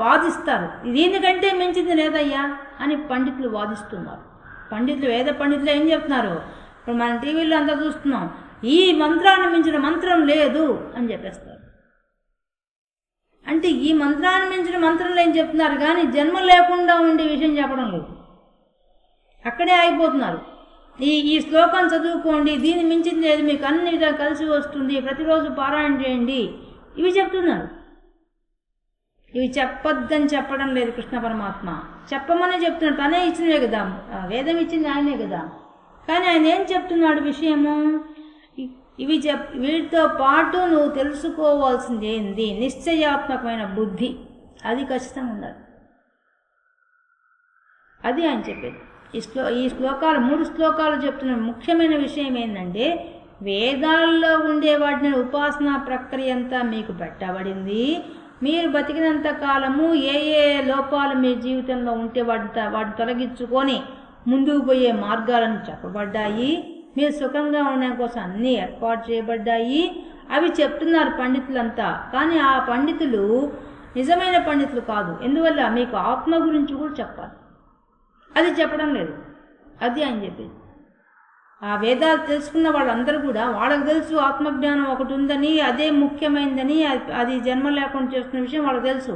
వాదిస్తారు. దీనికంటే మించింది లేదయ్యా అని పండితులు వాదిస్తున్నారు. పండితులు, వేద పండితులు ఏం చెప్తున్నారు? ఇప్పుడు మనం టీవీలో అంతా చూస్తున్నాం, ఈ మంత్రాన్ని మించిన మంత్రం లేదు అని చెప్పేస్తారు. అంటే ఈ మంత్రాన్ని మించిన మంత్రంలో ఏం చెప్తున్నారు కానీ జన్మ లేకుండా ఉండే విషయం చెప్పడం లేదు. అక్కడే ఆగిపోతున్నారు. ఈ శ్లోకం చదువుకోండి, దీన్ని మించింది లేదు, మీకు అన్ని విధాలు కలిసి వస్తుంది, ప్రతిరోజు పారాయణ చేయండి, ఇవి చెప్తున్నారు. ఇవి చెప్పొద్దని చెప్పడం లేదు కృష్ణ పరమాత్మ, చెప్పమనే చెప్తున్నాడు. తనే ఇచ్చినవే కదా, వేదం ఇచ్చింది ఆయనే కదా. కానీ ఆయన ఏం చెప్తున్నాడు విషయము? వీటితో పాటు నువ్వు తెలుసుకోవాల్సింది ఏంది? నిశ్చయాత్మకమైన బుద్ధి, అది ఖచ్చితంగా ఉండాలి. అది ఆయన చెప్పేది. ఈ శ్లోకాలు 3 శ్లోకాలు చెప్తున్న ముఖ్యమైన విషయం ఏంటంటే, వేదాల్లో ఉండే వాటిని ఉపాసనా ప్రక్రియ అంతా మీకు పెట్టబడింది. మీరు బతికినంత కాలము ఏ లోపాలు మీ జీవితంలో ఉంటే వాటిని తొలగించుకొని ముందుకు పోయే మార్గాలను చెప్పబడ్డాయి. మీరు సుఖంగా ఉండడం కోసం అన్నీ ఏర్పాటు చేయబడ్డాయి. అవి చెప్తున్నారు పండితులంతా. కానీ ఆ పండితులు నిజమైన పండితులు కాదు. ఎందువల్ల? మీకు ఆత్మ గురించి కూడా చెప్పాలి, అది చెప్పడం లేదు. అది ఆయన చెప్పేది. ఆ వేదాలు తెలుసుకున్న వాళ్ళందరూ కూడా వాళ్ళకి తెలుసు ఆత్మజ్ఞానం ఒకటి ఉందని, అదే ముఖ్యమైనదని, అది జన్మ లేకుండా చేస్తున్న విషయం వాళ్ళకి తెలుసు.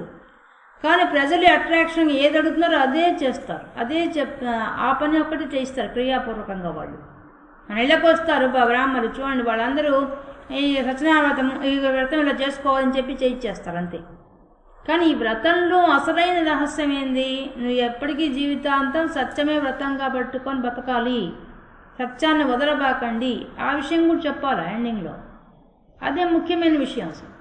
కానీ ప్రజలు అట్రాక్షన్ ఏది అడుగుతున్నారో అదే చేస్తారు, అదే ఆ పని ఒక్కటి చేయిస్తారు క్రియాపూర్వకంగా. వాళ్ళు మన ఇళ్ళకి వస్తారు బ్రాహ్మణులు, చూడండి వాళ్ళందరూ ఈ సత్యనారాయణ ఈ వ్రతం ఇలా చేసుకోవాలని చెప్పి చేయించేస్తారు అంతే. కానీ ఈ వ్రతంలో అసలైన రహస్యం ఏంది? నువ్వు ఎప్పటికీ జీవితాంతం సత్యమే వ్రతంగా పట్టుకొని బతకాలి, సత్యాన్ని వదలబాకండి, ఆ విషయం కూడా చెప్పాలి ఎండింగ్లో. అదే ముఖ్యమైన విషయం. అసలు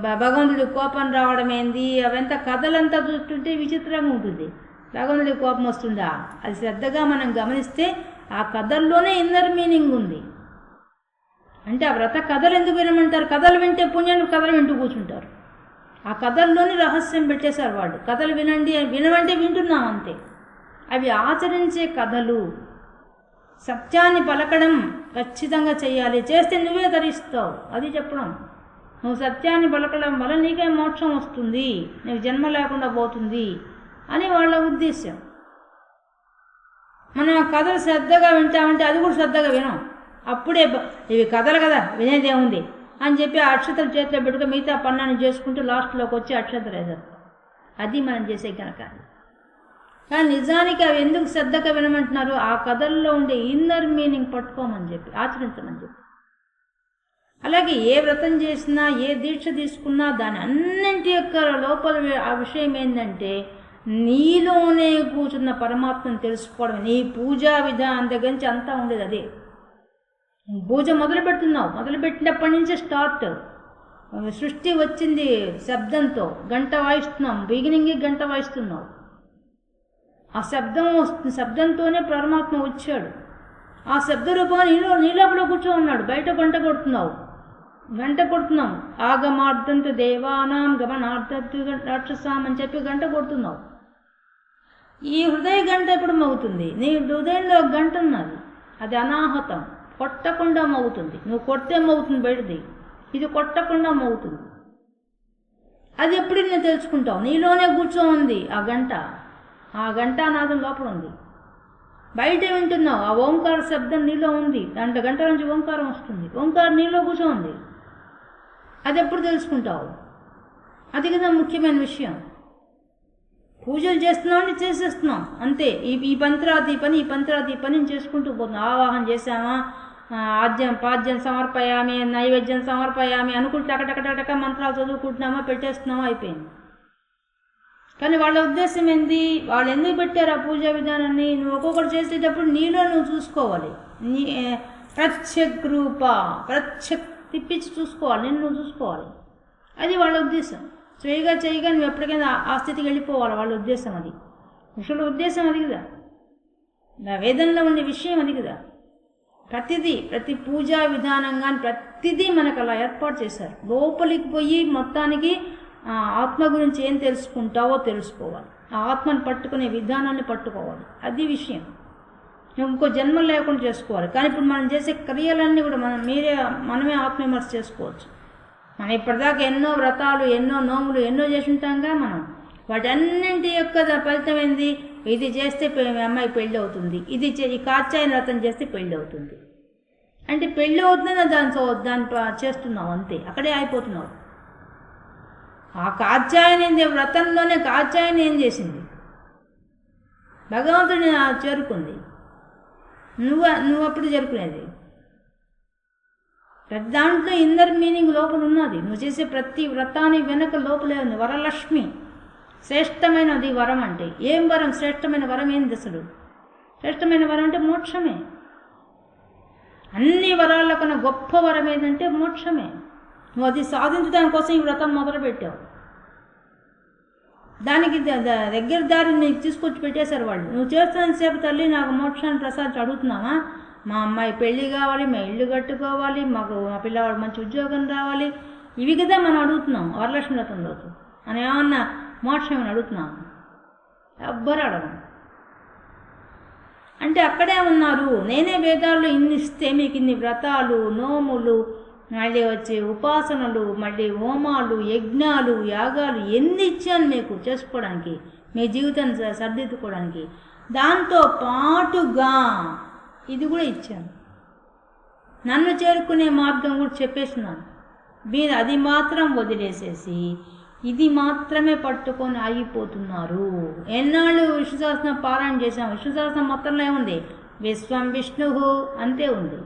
భగవంతుడి కోపం రావడం ఏంది, అవంతా కథలంతా చూస్తుంటే విచిత్రంగా ఉంటుంది. భగవంతుడి కోపం వస్తుందా? అది శ్రద్ధగా మనం గమనిస్తే ఆ కథల్లోనే ఇన్నర్ మీనింగ్ ఉంది. అంటే ఆ వ్రత కథలు ఎందుకు వినమంటారు? కథలు వింటే పుణ్యాన్ని కథలు వింటూ కూర్చుంటారు. ఆ కథల్లోని రహస్యం పెట్టేశారు వాళ్ళు. కథలు వినండి, వినమంటే వింటున్నాం అంతే. అవి ఆచరించే కథలు. సత్యాన్ని పలకడం ఖచ్చితంగా చేయాలి, చేస్తే నువ్వే ధరిస్తావు, అది చెప్పడం. నువ్వు సత్యాన్ని పలకడం వల్ల నీకే మోక్షం వస్తుంది, నీకు జన్మ లేకుండా పోతుంది అని వాళ్ళ ఉద్దేశం. మనం కథలు శ్రద్ధగా వింటామంటే అది కూడా శ్రద్ధగా వినం. అప్పుడే ఇవి కథలు కదా, వినేదేముంది అని చెప్పి ఆ అక్షతలు చేతిలో పెట్టుకుని మిగతా పన్నాన్ని చేసుకుంటూ లాస్ట్లోకి వచ్చి అక్షతలు వేసేస్తాం. అది మనం చేసే కనుక. కానీ నిజానికి అవి ఎందుకు శ్రద్ధగా వినమంటున్నారు? ఆ కథల్లో ఉండే ఇన్నర్ మీనింగ్ పట్టుకోమని చెప్పి, ఆచరించమని చెప్పి. అలాగే ఏ వ్రతం చేసినా, ఏ దీక్ష తీసుకున్నా దాని అన్నింటి యొక్క లోపల ఆ విషయం ఏంటంటే నీలోనే కూర్చున్న పరమాత్మను తెలుసుకోవడం. నీ పూజా విధానం దగ్గర నుంచి అంతా ఉండేది అదే. పూజ మొదలు పెడుతున్నావు, మొదలుపెట్టినప్పటి నుంచే స్టార్ట్. సృష్టి వచ్చింది శబ్దంతో, గంట వాయిస్తున్నాం, బిగినింగ్ గంట వాయిస్తున్నావు. ఆ శబ్దం వస్తుంది, శబ్దంతోనే పరమాత్మ వచ్చాడు. ఆ శబ్ద రూపాన్ని నీలోపల కూర్చో ఉన్నాడు. బయట గంట కొడుతున్నావు, గంట కొడుతున్నాం. ఆగమార్థంతో దేవానాం గమనార్థంతో రాక్షసాం అని చెప్పి గంట కొడుతున్నావు. ఈ హృదయ గంట ఎప్పుడు మోగుతుంది? నీ హృదయంలో గంట ఉన్నది, అది అనాహతం, కొట్టకుండా మోగుతుంది. నువ్వు కొడితే మోగుతుంది బయటది, ఇది కొట్టకుండా మోగుతుంది. అది ఎప్పుడు నేను తెలుసుకుంటావు? నీలోనే కూర్చో ఉంది ఆ గంట. ఆ గంట నాదం లోపల ఉంది, బయట వింటున్నావు. ఆ ఓంకార శబ్దం నీలో ఉంది, గంట నుంచి ఓంకారం వస్తుంది. ఓంకారం నీలో కూర్చో ఉంది, అది ఎప్పుడు తెలుసుకుంటావు? అది కదా ముఖ్యమైన విషయం. పూజలు చేస్తున్నామని చేసేస్తున్నాం అంతే. ఈ పంత్రాది పని, ఈ పంత్రాది పని చేసుకుంటూ పోతున్నాం. ఆవాహన చేసామా, ఆద్యం పాద్యం సమర్పయామి, నైవేద్యం సమర్పయామి అనుకుంటే టకటకటక మంత్రాలు చదువుకుంటున్నామా, పెట్టేస్తున్నామా, అయిపోయింది. కానీ వాళ్ళ ఉద్దేశం ఏంది? వాళ్ళు ఎందుకు పెట్టారు ఆ పూజా విధానాన్ని? నువ్వు ఒక్కొక్కటి చేసేటప్పుడు నీలో నువ్వు చూసుకోవాలి. నీ ప్రత్యక్ రూప, ప్రత్యక్ తిప్పించి చూసుకోవాలి, నేను నువ్వు చూసుకోవాలి. అది వాళ్ళ ఉద్దేశం. చేయగా నువ్వు ఎప్పటికైనా ఆ స్థితికి వెళ్ళిపోవాలి. వాళ్ళ ఉద్దేశం అది, ఋషుల ఉద్దేశం అది కదా, నా వేదంలో ఉండే విషయం అది కదా. ప్రతి పూజా విధానం కానీ ప్రతిదీ మనకు అలా ఏర్పాటు చేశారు. లోపలికి పోయి మొత్తానికి ఆత్మ గురించి ఏం తెలుసుకుంటావో తెలుసుకోవాలి, ఆ ఆత్మను పట్టుకునే విధానాన్ని పట్టుకోవాలి, అది విషయం. ఇంకో జన్మ లేకుండా చేసుకోవాలి. కానీ ఇప్పుడు మనం చేసే క్రియలన్నీ కూడా మనమే ఆత్మవిమర్శ చేసుకోవచ్చు. మనం ఇప్పటిదాకా ఎన్నో వ్రతాలు, ఎన్నో నోములు, ఎన్నో చేసి ఉంటాంగా. మనం వాటన్నింటి యొక్క ఫలితం ఏంది? ఇది చేస్తే అమ్మాయి పెళ్ళి అవుతుంది, ఈ కాచాయన వ్రతం చేస్తే పెళ్ళి అవుతుంది అంటే పెళ్ళి అవుతుందని దాన్ని చేస్తున్నావు అంతే, అక్కడే అయిపోతున్నావు. ఆ కాచాయని వ్రతంలోనే కాచాయని ఏం చేసింది? భగవంతుడిని చేరుకుంది. నువ్వు అప్పుడు చేరుకునేది. ప్రతి దాంట్లో ఇన్నర్ మీనింగ్ లోపల ఉన్నది. నువ్వు చేసే ప్రతి వ్రతాన్ని వెనక లోపలే ఉంది. వరలక్ష్మి శ్రేష్టమైనది వరం అంటే. ఏం వరం? శ్రేష్టమైన వరం ఏంది అసలు? శ్రేష్టమైన వరం అంటే మోక్షమే. అన్ని వరాల కన్నా గొప్ప వరం ఏంటంటే మోక్షమే. నువ్వు అది సాధించడానికి కోసం ఈ వ్రతం మొదలుపెట్టావు. దానికి దగ్గర దారి నీకు తీసుకొచ్చి పెట్టేశారు వాళ్ళు. నువ్వు చేస్తున్నంతసేపు తల్లి నాకు మోక్షాన్ని ప్రసాదించి అడుగుతున్నావా? మా అమ్మాయి పెళ్ళి కావాలి, మా ఇల్లు కట్టుకోవాలి, మా పిల్లవాడు మంచి ఉద్యోగం రావాలి, ఇవి కదా మనం అడుగుతున్నాం వరలక్ష్మి వ్రతం రోజు. అని ఏమన్నా మోక్షం ఏమని అడుగుతున్నాము? ఎవ్వరు అడగం. అంటే అక్కడే ఉన్నారు. నేనే వేదాల్లో ఇన్ని ఇస్తే మీకు ఇన్ని వ్రతాలు, నోములు, మళ్ళీ వచ్చే ఉపాసనలు, మళ్ళీ హోమాలు, యజ్ఞాలు, యాగాలు ఎన్ని ఇచ్చాను మీకు చేసుకోవడానికి, మీ జీవితాన్ని సర్దిద్దుకోవడానికి. దాంతో పాటుగా ఇది కూడా ఇచ్చాను. నన్ను చేరుకునే మార్గం కూడా చెప్పేసినాను. మీరు అది మాత్రం వదిలేసేసి ఇది మాత్రమే పట్టుకొని ఆగిపోతున్నారు. ఎన్నాళ్ళు విష్ణు సహస్రం పారాయణ చేశాం. విష్ణు సహస్రం మొత్తంలో ఏముంది? విశ్వం విష్ణు అంతే ఉంది.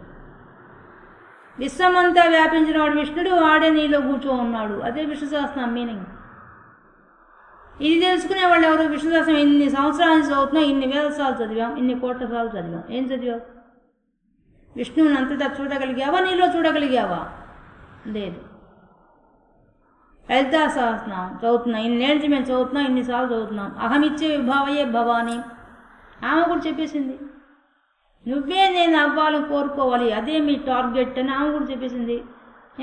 విశ్వమంతా వ్యాపించిన వాడు విష్ణుడు, వాడే నీలో కూర్చో ఉన్నాడు. అదే విష్ణు సహస్రం మీనింగ్. ఇది తెలుసుకునే వాళ్ళు ఎవరు? విష్ణు సహస్రం ఇన్ని సంవత్సరాల నుంచి చదువుతున్నాం, ఇన్ని వేల సార్లు చదివాం, ఇన్ని కోట్ల సార్లు చదివాం. ఏం చదివావు? విష్ణువుని అంతటా చూడగలిగావా? నీలో చూడగలిగావా? లేదు. లలితా సహస్రనామం చదువుతున్నాం, ఇన్నేళ్ళకి మేము చదువుతున్నాం, ఇన్నిసార్లు చదువుతున్నాం. అహమిచ్చే విభావయే భవాని ఆమె కూడా చెప్పేసింది. నువ్వే నేను అవ్వాలని కోరుకోవాలి, అదే మీ టార్గెట్ అని ఆమె కూడా చెప్పేసింది.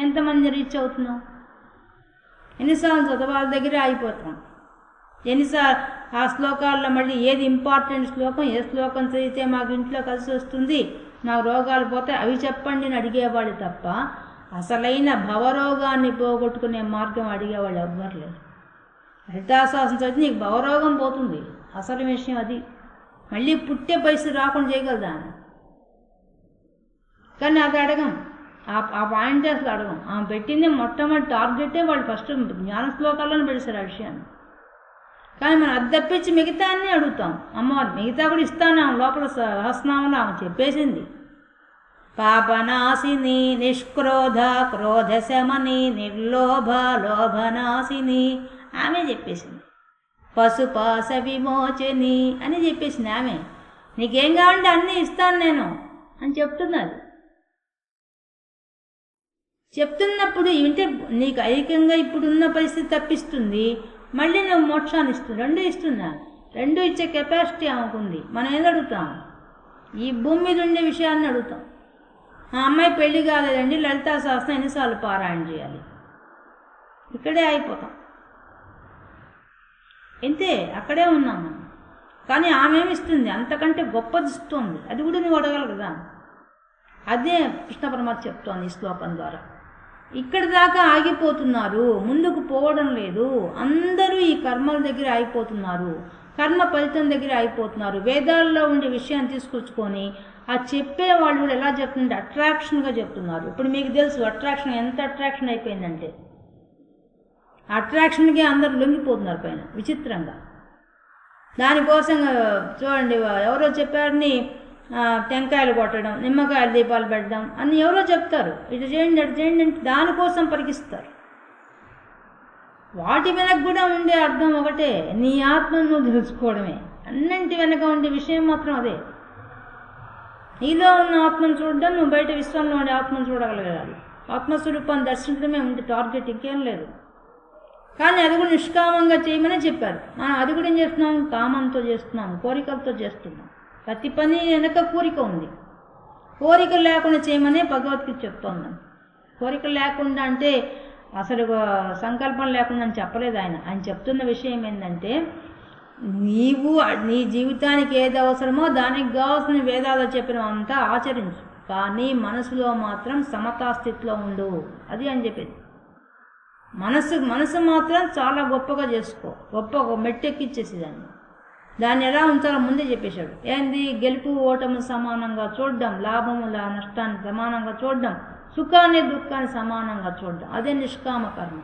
ఎంతమంది రీచ్ అవుతున్నాం? ఎన్నిసార్లు చదవాలి దగ్గరే అయిపోతాం. ఎన్నిసార్లు ఆ శ్లోకాల్లో మళ్ళీ ఏది ఇంపార్టెంట్ శ్లోకం, ఏ శ్లోకం చదివితే మాకు ఇంట్లో కలిసి వస్తుంది, మాకు రోగాలు పోతాయి అవి చెప్పండి అని అడిగేవాళ్ళు తప్ప అసలైన భవరోగాన్ని పోగొట్టుకునే మార్గం అడిగేవాళ్ళు ఎవ్వరు లేరు. లలితాసహస్రం చదివి నీకు భవరోగం పోతుంది, అసలు విషయం అది. మళ్ళీ పుట్టే పరిస్థితి రాకుండా చేయగలదా? కానీ అది అడగం, ఆ పాయింట్ అసలు అడగం. ఆమె పెట్టింది మొట్టమొదటి టార్గెటే వాళ్ళు ఫస్ట్ జ్ఞాన శ్లోకాలను పెడతారు ఆ విషయాన్ని. కానీ మనం అది తప్పించి మిగతా అన్నీ అడుగుతాం. అమ్మవారు మిగతా కూడా ఇస్తాను, ఆమె లోపల సహస్రనామంలో ఆమె చెప్పేసింది. పాపనాశిని నిష్క్రోధ క్రోధశమని నిర్లోభ లోభనాశిని ఆమె చెప్పేసింది. పశుపాశ విమోచని అని చెప్పేసింది ఆమె. నీకేం కావాలంటే అన్నీ ఇస్తాను నేను అని చెప్తున్నది. చెప్తున్నప్పుడు ఏంటే నీకు ఐక్యంగా ఇప్పుడున్న పరిస్థితి తప్పిస్తుంది, మళ్ళీ నువ్వు మోక్షాన్ని ఇస్తుంది. రెండు ఇస్తున్నా, రెండు ఇచ్చే కెపాసిటీ ఆమెకుంది. మనం ఏది అడుగుతాం? ఈ భూమి మీద ఉండే విషయాన్ని అడుగుతాం. ఆ అమ్మాయి పెళ్లి కాలేదండి, లలితా సహస్రం ఎన్నిసార్లు పారాయణ చేయాలి? ఇక్కడే అయిపోతాం. అంతే, అక్కడే ఉన్నాం మనం. కానీ ఆమె ఏమిస్తుంది? అంతకంటే గొప్పది ఇస్తుంది. అది కూడా నువ్వు అడగలవు కదా. అదే కృష్ణ పరమాత్మ చెప్తోంది ఈ శ్లోకం ద్వారా. ఇక్కడి దాకా ఆగిపోతున్నారు, ముందుకు పోవడం లేదు. అందరూ ఈ కర్మల దగ్గర అయిపోతున్నారు, కర్మ ఫలితం దగ్గర అయిపోతున్నారు. వేదాల్లో ఉండే విషయాన్ని తీసుకొచ్చుకొని ఆ చెప్పేవాళ్ళు కూడా ఎలా చెప్తుంటే అట్రాక్షన్గా చెప్తున్నారు. ఇప్పుడు మీకు తెలుసు అట్రాక్షన్ ఎంత అట్రాక్షన్ అయిపోయిందంటే, అట్రాక్షన్కి అందరూ లొంగిపోతున్నారు పైన విచిత్రంగా. దానికోసం చూడండి, ఎవరో చెప్పారని టెంకాయలు కొట్టడం, నిమ్మకాయలు దీపాలు పెట్టడం అని ఎవరో చెప్తారు. ఇటు చేయండి అటు చేయండి అంటే దానికోసం పరికిస్తారు. వాటి వెనక కూడా ఉండే అర్థం ఒకటే, నీ ఆత్మను నువ్వు తెలుసుకోవడమే. అన్నింటి వెనక ఉండే విషయం మాత్రం అదే. నీలో ఉన్న ఆత్మను చూడడం, నువ్వు బయట విశ్వంలో ఉండే ఆత్మను చూడగలగాలి. ఆత్మస్వరూపాన్ని దర్శించడమే ఉంటే టార్గెట్ ఇంకేం లేదు. కానీ అది కూడా నిష్కామంగా చేయమని చెప్పారు. మనం అది కూడా ఏం చేస్తున్నాం? కామంతో చేస్తున్నాం, కోరికలతో చేస్తున్నాం. ప్రతి పని వెనక కోరిక ఉంది. కోరిక లేకుండా చేయమనే భగవద్గీత చెప్తోంది. కోరిక లేకుండా అంటే అసలు సంకల్పం లేకుండా అని చెప్పలేదు ఆయన. ఆయన చెప్తున్న విషయం ఏంటంటే, నీవు నీ జీవితానికి ఏది అవసరమో దానికి కావాల్సిన వేదాలు చెప్పినవంతా ఆచరించు, కానీ మనసులో మాత్రం సమతాస్థితిలో ఉండు. అది అని చెప్పేది. మనసు మాత్రం చాలా గొప్పగా చేసుకో, గొప్ప మెట్టెక్కిచ్చేసేదాన్ని. దాన్ని ఎలా ఉంచాలో ముందే చెప్పేశాడు. ఏంది? గెలుపు ఓటము సమానంగా చూడడం, లాభము నష్టాన్ని సమానంగా చూడడం, సుఖాన్ని దుఃఖాన్ని సమానంగా చూడడం, అదే నిష్కామ కర్మ.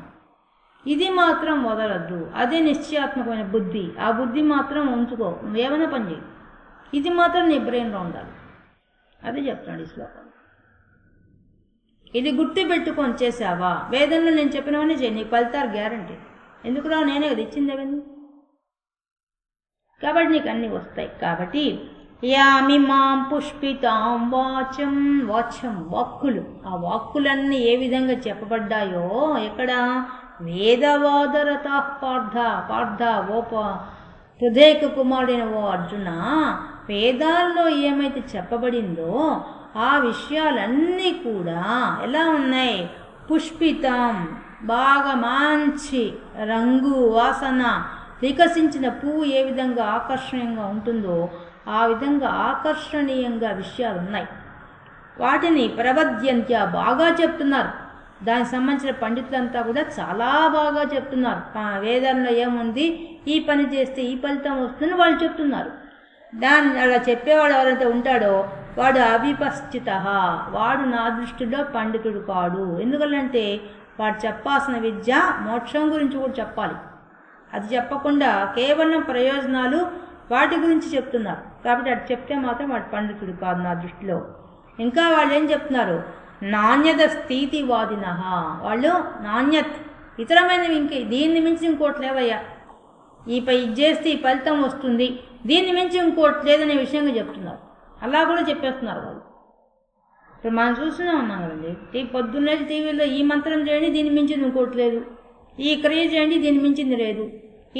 ఇది మాత్రం వదలద్దు. అదే నిశ్చయాత్మకమైన బుద్ధి. ఆ బుద్ధి మాత్రం ఉంచుకో, నువ్వేమైనా పని చేయి. ఇది మాత్రం నీ బ్రెయిన్లో ఉండాలి. అదే చెప్తున్నాడు ఈ శ్లోకం. ఇది గుర్తు పెట్టుకొని చేసావా, వేదంలో నేను చెప్పినవన్నీ చేయి, నీకు ఫలితాలు గ్యారంటీ. ఎందుకురా, నేనే కదా ఇచ్చింది అవన్నీ. కాబట్టి నీకు అన్నీ వస్తాయి. కాబట్టి యామి మాం పుష్పితాం వాచం, వాచ్యం వాక్కులు, ఆ వాక్కులన్నీ ఏ విధంగా చెప్పబడ్డాయో ఎక్కడ? వేదవాదరత పార్థ హృదయక కుమారుడైన ఓ అర్జున, వేదాల్లో ఏమైతే చెప్పబడిందో ఆ విషయాలన్నీ కూడా ఎలా ఉన్నాయి? పుష్పితం, బాగా మంచి రంగు వాసన, వికసించిన పువ్వు ఏ విధంగా ఆకర్షణీయంగా ఉంటుందో ఆ విధంగా ఆకర్షణీయంగా విషయాలు ఉన్నాయి. వాటిని ప్రవద్యంత్య బాగా చెప్తున్నారు. దానికి సంబంధించిన పండితులంతా కూడా చాలా బాగా చెప్తున్నారు. వేదంలో ఏముంది, ఈ పని చేస్తే ఈ ఫలితం వస్తుందని వాళ్ళు చెప్తున్నారు. దాన్ని అలా చెప్పేవాడు ఎవరైతే ఉంటాడో వాడు అవిపశ్చిత, వాడు నా దృష్టిలో పండితుడు కాడు. ఎందుకంటే వాడు చెప్పాల్సిన విద్య మోక్షం గురించి కూడా చెప్పాలి. అది చెప్పకుండా కేవలం ప్రయోజనాలు వాటి గురించి చెప్తున్నారు. కాబట్టి అది చెప్తే మాత్రం వాడు పండితుడు కాదు నా దృష్టిలో. ఇంకా వాళ్ళు ఏం చెప్తున్నారు, నాణ్యత స్థితివాదిన, వాళ్ళు నాణ్యత ఇతరమైనవి ఇంకే దీన్ని మించి ఇంకోటి లేవయ్యా, ఇది చేస్తే ఈ ఫలితం వస్తుంది, దీన్ని మించి ఇంకోటి లేదనే విషయంగా చెప్తున్నారు. అలా కూడా చెప్పేస్తున్నారు వాళ్ళు. ఇప్పుడు మనం చూస్తూనే ఉన్నాం కదండి, పొద్దున్నే టీవీలో ఈ మంత్రం చేయండి దీన్ని మించింది ఇంకోటి లేదు, ఈ క్రియ చేయండి దీన్ని మించింది లేదు,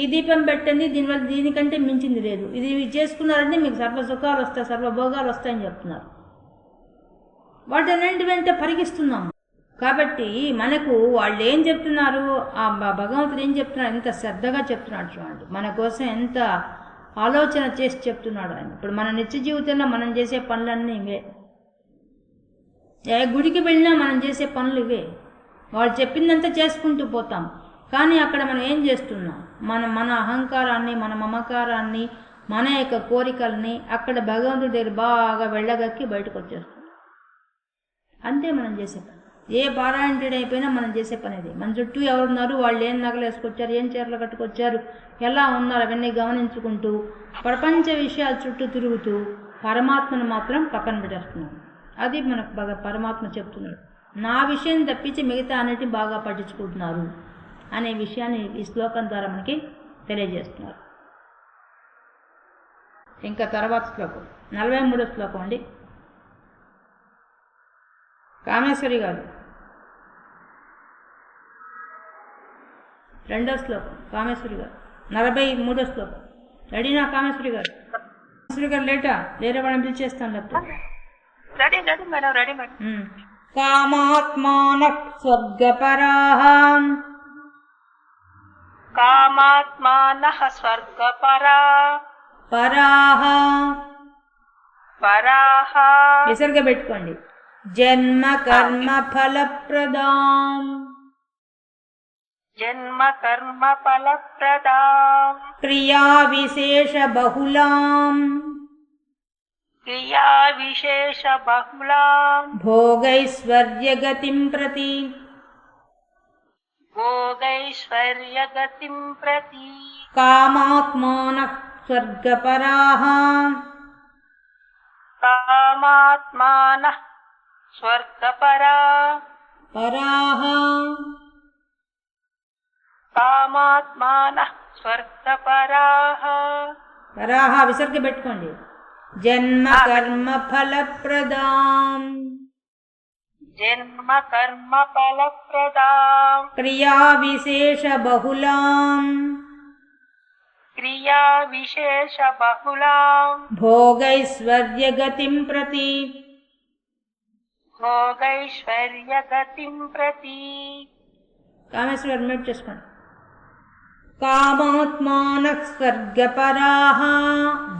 ఈ దీపం పెట్టండి దీనివల్ల దీనికంటే మించింది లేదు, ఇది చేసుకున్నారంటే మీకు సర్వ సుఖాలు వస్తాయి, సర్వభోగాలు వస్తాయని చెప్తున్నారు. వాటిని వెంట పరిగిస్తున్నాము. కాబట్టి మనకు వాళ్ళు ఏం చెప్తున్నారు, ఆ భగవంతుడు ఏం చెప్తున్నాడు, ఎంత శ్రద్ధగా చెప్తున్నాడు చూడండి, మన కోసం ఎంత ఆలోచన చేసి చెప్తున్నాడు ఆయన. ఇప్పుడు మన నిత్య జీవితంలో మనం చేసే పనులన్నీ ఇవే, ఏ గుడికి వెళ్ళినా మనం చేసే పనులు ఇవే. వాళ్ళు చెప్పిందంతా చేసుకుంటూ పోతాం, కానీ అక్కడ మనం ఏం చేస్తున్నాం, మన అహంకారాన్ని, మన మమకారాన్ని, మన యొక్క కోరికల్ని అక్కడ భగవంతుడి దగ్గర బాగా వెళ్ళగక్కి బయటకు వచ్చేస్తున్నాం. అంతే మనం చేసే పని. ఏ పారాయణుడు అయిపోయినా మనం చేసే పని ఇది. మన చుట్టూ ఎవరున్నారు, వాళ్ళు ఏం నగలు వేసుకొచ్చారు, ఏం చీరలు కట్టుకొచ్చారు, ఎలా ఉన్నారు, అవన్నీ గమనించుకుంటూ ప్రపంచ విషయాల చుట్టూ తిరుగుతూ పరమాత్మను మాత్రం పక్కన పెట్టేస్తున్నాం. అది మనకు బాగా పరమాత్మ చెప్తున్నాడు, నా విషయం తప్పించి మిగతా అన్నిటిని బాగా పట్టించుకుంటున్నారు అనే విషయాన్ని ఈ శ్లోకం ద్వారా మనకి తెలియజేస్తున్నారు. ఇంకా తర్వాత శ్లోకం 43వ శ్లోకం అండి. కామేశ్వరి గారు 2వ శ్లోకం, కామేశ్వరి గారు 43వ శ్లోకం. రెడీనా కామేశ్వరి గారు? కామేశ్వరి గారు లేరా వాళ్ళని పిలిచేస్తాను. లేకపోతే కామాత్మానః స్వర్గపరాః, కామాత్మానః స్వర్గపరాః విసర్గ పెట్టుకోండి. జన్మ కర్మ ఫలప్రదాం, జన్మ కర్మ ఫలప్రదాం క్రియా విశేష బహుళాం, క్రియా విశేష బహుళాం భోగైశ్వర్యగతిం ప్రతి, భోగైశ్వర్యగతిం ప్రతి కామాత్మానః స్వర్గపరాః, కామాత్మానః స్వర్గపరాః కామాత్మానః స్వర్గపరాః విసర్గ పెట్టుకోండి. జన్మ కర్మ ఫలప్రదాం, జన్మ కర్మ ఫలప్రదాం క్రియా విశేష బహుళాం, క్రియా విశేష బహుళాం భోగైశ్వర్యగతిం ప్రతి, భోగైశ్వర్యగతిం ప్రతి. కామేశ్వర మ్యూట్ చేసుకోండి. కామాత్మానః స్వర్గపరాః,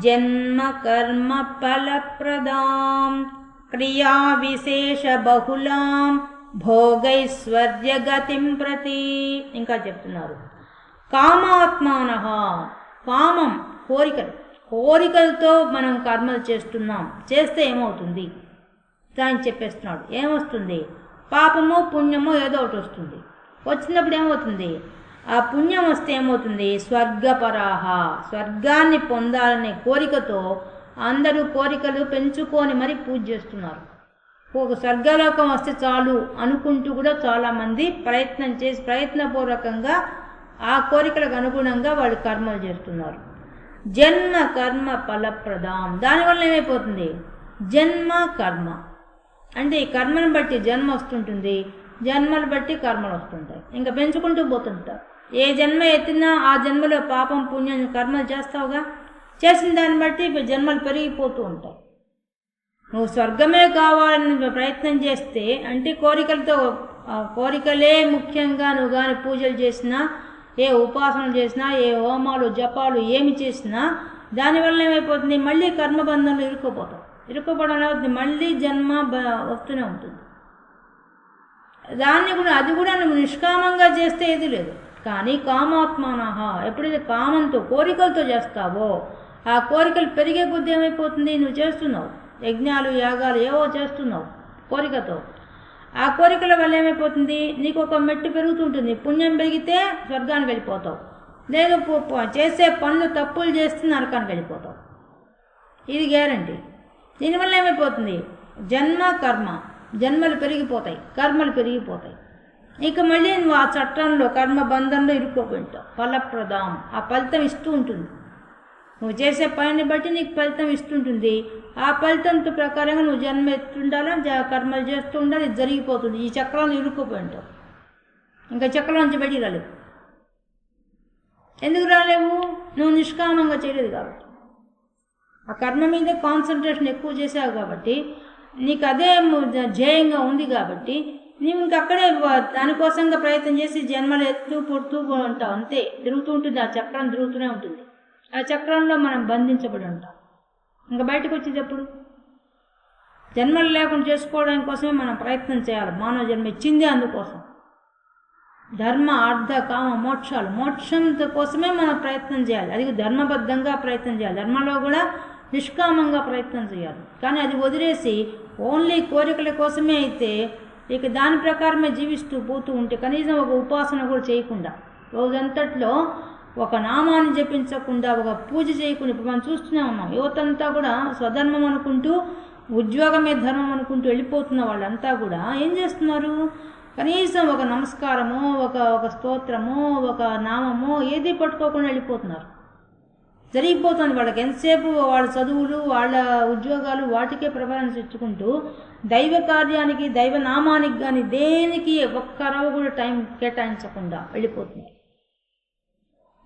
జన్మ కర్మ ఫలప్రదాం, క్రియా విశేష బహుళాం భోగైశ్వర్యగతిం ప్రతి. ఇంకా చెప్తున్నారు, కామాత్మానః, కామం కోరికలతో మనం కర్మలు చేస్తున్నాం, చేస్తే ఏమవుతుంది దాన్ని చెప్పేస్తున్నాడు. ఏమొస్తుంది, పాపమో పుణ్యమో ఏదో ఒకటి వస్తుంది. వచ్చినప్పుడు ఏమవుతుంది, ఆ పుణ్యం వస్తే ఏమవుతుంది, స్వర్గపరాహ, స్వర్గాన్ని పొందాలనే కోరికతో అందరూ కోరికలు పెంచుకొని మరి పూజ చేస్తున్నారు. ఒక స్వర్గలోకం వస్తే చాలు అనుకుంటూ కూడా చాలామంది ప్రయత్నపూర్వకంగా ఆ కోరికలకు అనుగుణంగా వాళ్ళు కర్మలు చేస్తున్నారు. జన్మ కర్మ ఫలప్రదాం, దానివల్ల ఏమైపోతుంది, జన్మ కర్మ అంటే ఈ కర్మను బట్టి జన్మ వస్తుంటుంది, జన్మలు బట్టి కర్మలు వస్తుంటాయి, ఇంకా పెంచుకుంటూ పోతుంటారు. ఏ జన్మ ఎత్తినా ఆ జన్మలో పాపం పుణ్యం కర్మలు చేస్తావుగా, చేసిన దాన్ని బట్టి జన్మలు పెరిగిపోతూ ఉంటాయి. నువ్వు స్వర్గమే కావాలని ప్రయత్నం చేస్తే అంటే కోరికలే ముఖ్యంగా నువ్వు కానీ పూజలు చేసినా, ఏ ఉపాసనలు చేసినా, ఏ హోమాలు జపాలు ఏమి చేసినా దానివల్ల ఏమైపోతుంది, మళ్ళీ కర్మబంధంలో ఇరుక్కుపోవడం అవుతుంది, మళ్ళీ జన్మ వస్తూనే ఉంటుంది. అది కూడా నువ్వు నిష్కామంగా చేస్తే ఏది లేదు. కానీ కామాత్మానః, ఎప్పుడైతే కామంతో కోరికలతో చేస్తావో ఆ కోరికలు పెరిగే కొద్దీ ఏమైపోతుంది, నువ్వు చేస్తున్నావు యజ్ఞాలు యాగాలు ఏవో చేస్తున్నావు కోరికతో. ఆ కోరికల వల్ల ఏమైపోతుంది, నీకు ఒక మెట్టు పెరుగుతుంటుంది. పుణ్యం పెరిగితే స్వర్గానికి వెళ్ళిపోతావు, లేదు చేసే పనులు తప్పులు చేస్తే నరకానికి వెళ్ళిపోతావు. ఇది గ్యారంటీ. దీనివల్ల ఏమైపోతుంది, జన్మ కర్మ, జన్మలు పెరిగిపోతాయి, కర్మలు పెరిగిపోతాయి. ఇక మళ్ళీ నువ్వు ఆ చట్టంలో కర్మబంధంలో ఇరుక్కోపోయింటావు. ఫలప్రదం, ఆ ఫలితం ఇస్తూ ఉంటుంది. నువ్వు చేసే పనిని బట్టి నీకు ఫలితం ఇస్తుంటుంది. ఆ ఫలితంతో ప్రకారంగా నువ్వు జన్మ ఎత్తుండాలా, కర్మలు చేస్తూ ఉండాలి. ఇది జరిగిపోతుంది. ఈ చక్రంలో ఇరుక్కుపోయి ఉంటావు. ఇంకా చక్రం నుంచి బయటికి రాలేవు. ఎందుకు రాలేవు, నువ్వు నిష్కామంగా చేయలేదు కాబట్టి. ఆ కర్మ మీద కాన్సన్ట్రేషన్ ఎక్కువ చేసావు కాబట్టి, నీకు అదే ధ్యేయంగా ఉంది కాబట్టి నీవు ఇంకక్కడే దానికోసంగా ప్రయత్నం చేసి జన్మలు ఎత్తు పుడుతూ ఉంటావు. అంతే, తిరుగుతూ ఉంటుంది. ఆ చక్రం తిరుగుతూనే ఉంటుంది. ఆ చక్రంలో మనం బంధించబడి ఉంటాం. ఇంకా బయటకు వచ్చేది ఎప్పుడు? జన్మలు లేకుండా చేసుకోవడానికి కోసమే మనం ప్రయత్నం చేయాలి. మానవ జన్మ ఇచ్చిందే అందుకోసం. ధర్మ అర్థ కామ మోక్షాలు, మోక్షం కోసమే మనం ప్రయత్నం చేయాలి. అది ధర్మబద్ధంగా ప్రయత్నం చేయాలి. ధర్మంలో కూడా నిష్కామంగా ప్రయత్నం చేయాలి. కానీ అది వదిలేసి ఓన్లీ కోరికల కోసమే అయితే ఇక దాని ప్రకారమే జీవిస్తూ పోతూ ఉంటే, కనీసం ఒక ఉపాసన కూడా చేయకుండా, రోజంతట్లో ఒక నామాన్ని జపించకుండా, ఒక పూజ చేయకుండా, ఇప్పుడు మనం చూస్తూనే ఉన్నాం. యువతంతా కూడా స్వధర్మం అనుకుంటూ, ఉద్యోగమే ధర్మం అనుకుంటూ వెళ్ళిపోతున్న వాళ్ళంతా కూడా ఏం చేస్తున్నారు, కనీసం ఒక నమస్కారమో, ఒక స్తోత్రమో, ఒక నామమో ఏది పట్టుకోకుండా వెళ్ళిపోతున్నారు. జరిగిపోతుంది వాళ్ళకి. ఎంతసేపు వాళ్ళ చదువులు, వాళ్ళ ఉద్యోగాలు, వాటికే ప్రిఫరెన్స్ ఇచ్చుకుంటూ దైవ కార్యానికి, దైవ నామానికి కానీ దేనికి ఒక్కరవ కూడా టైం కేటాయించకుండా వెళ్ళిపోతున్నారు.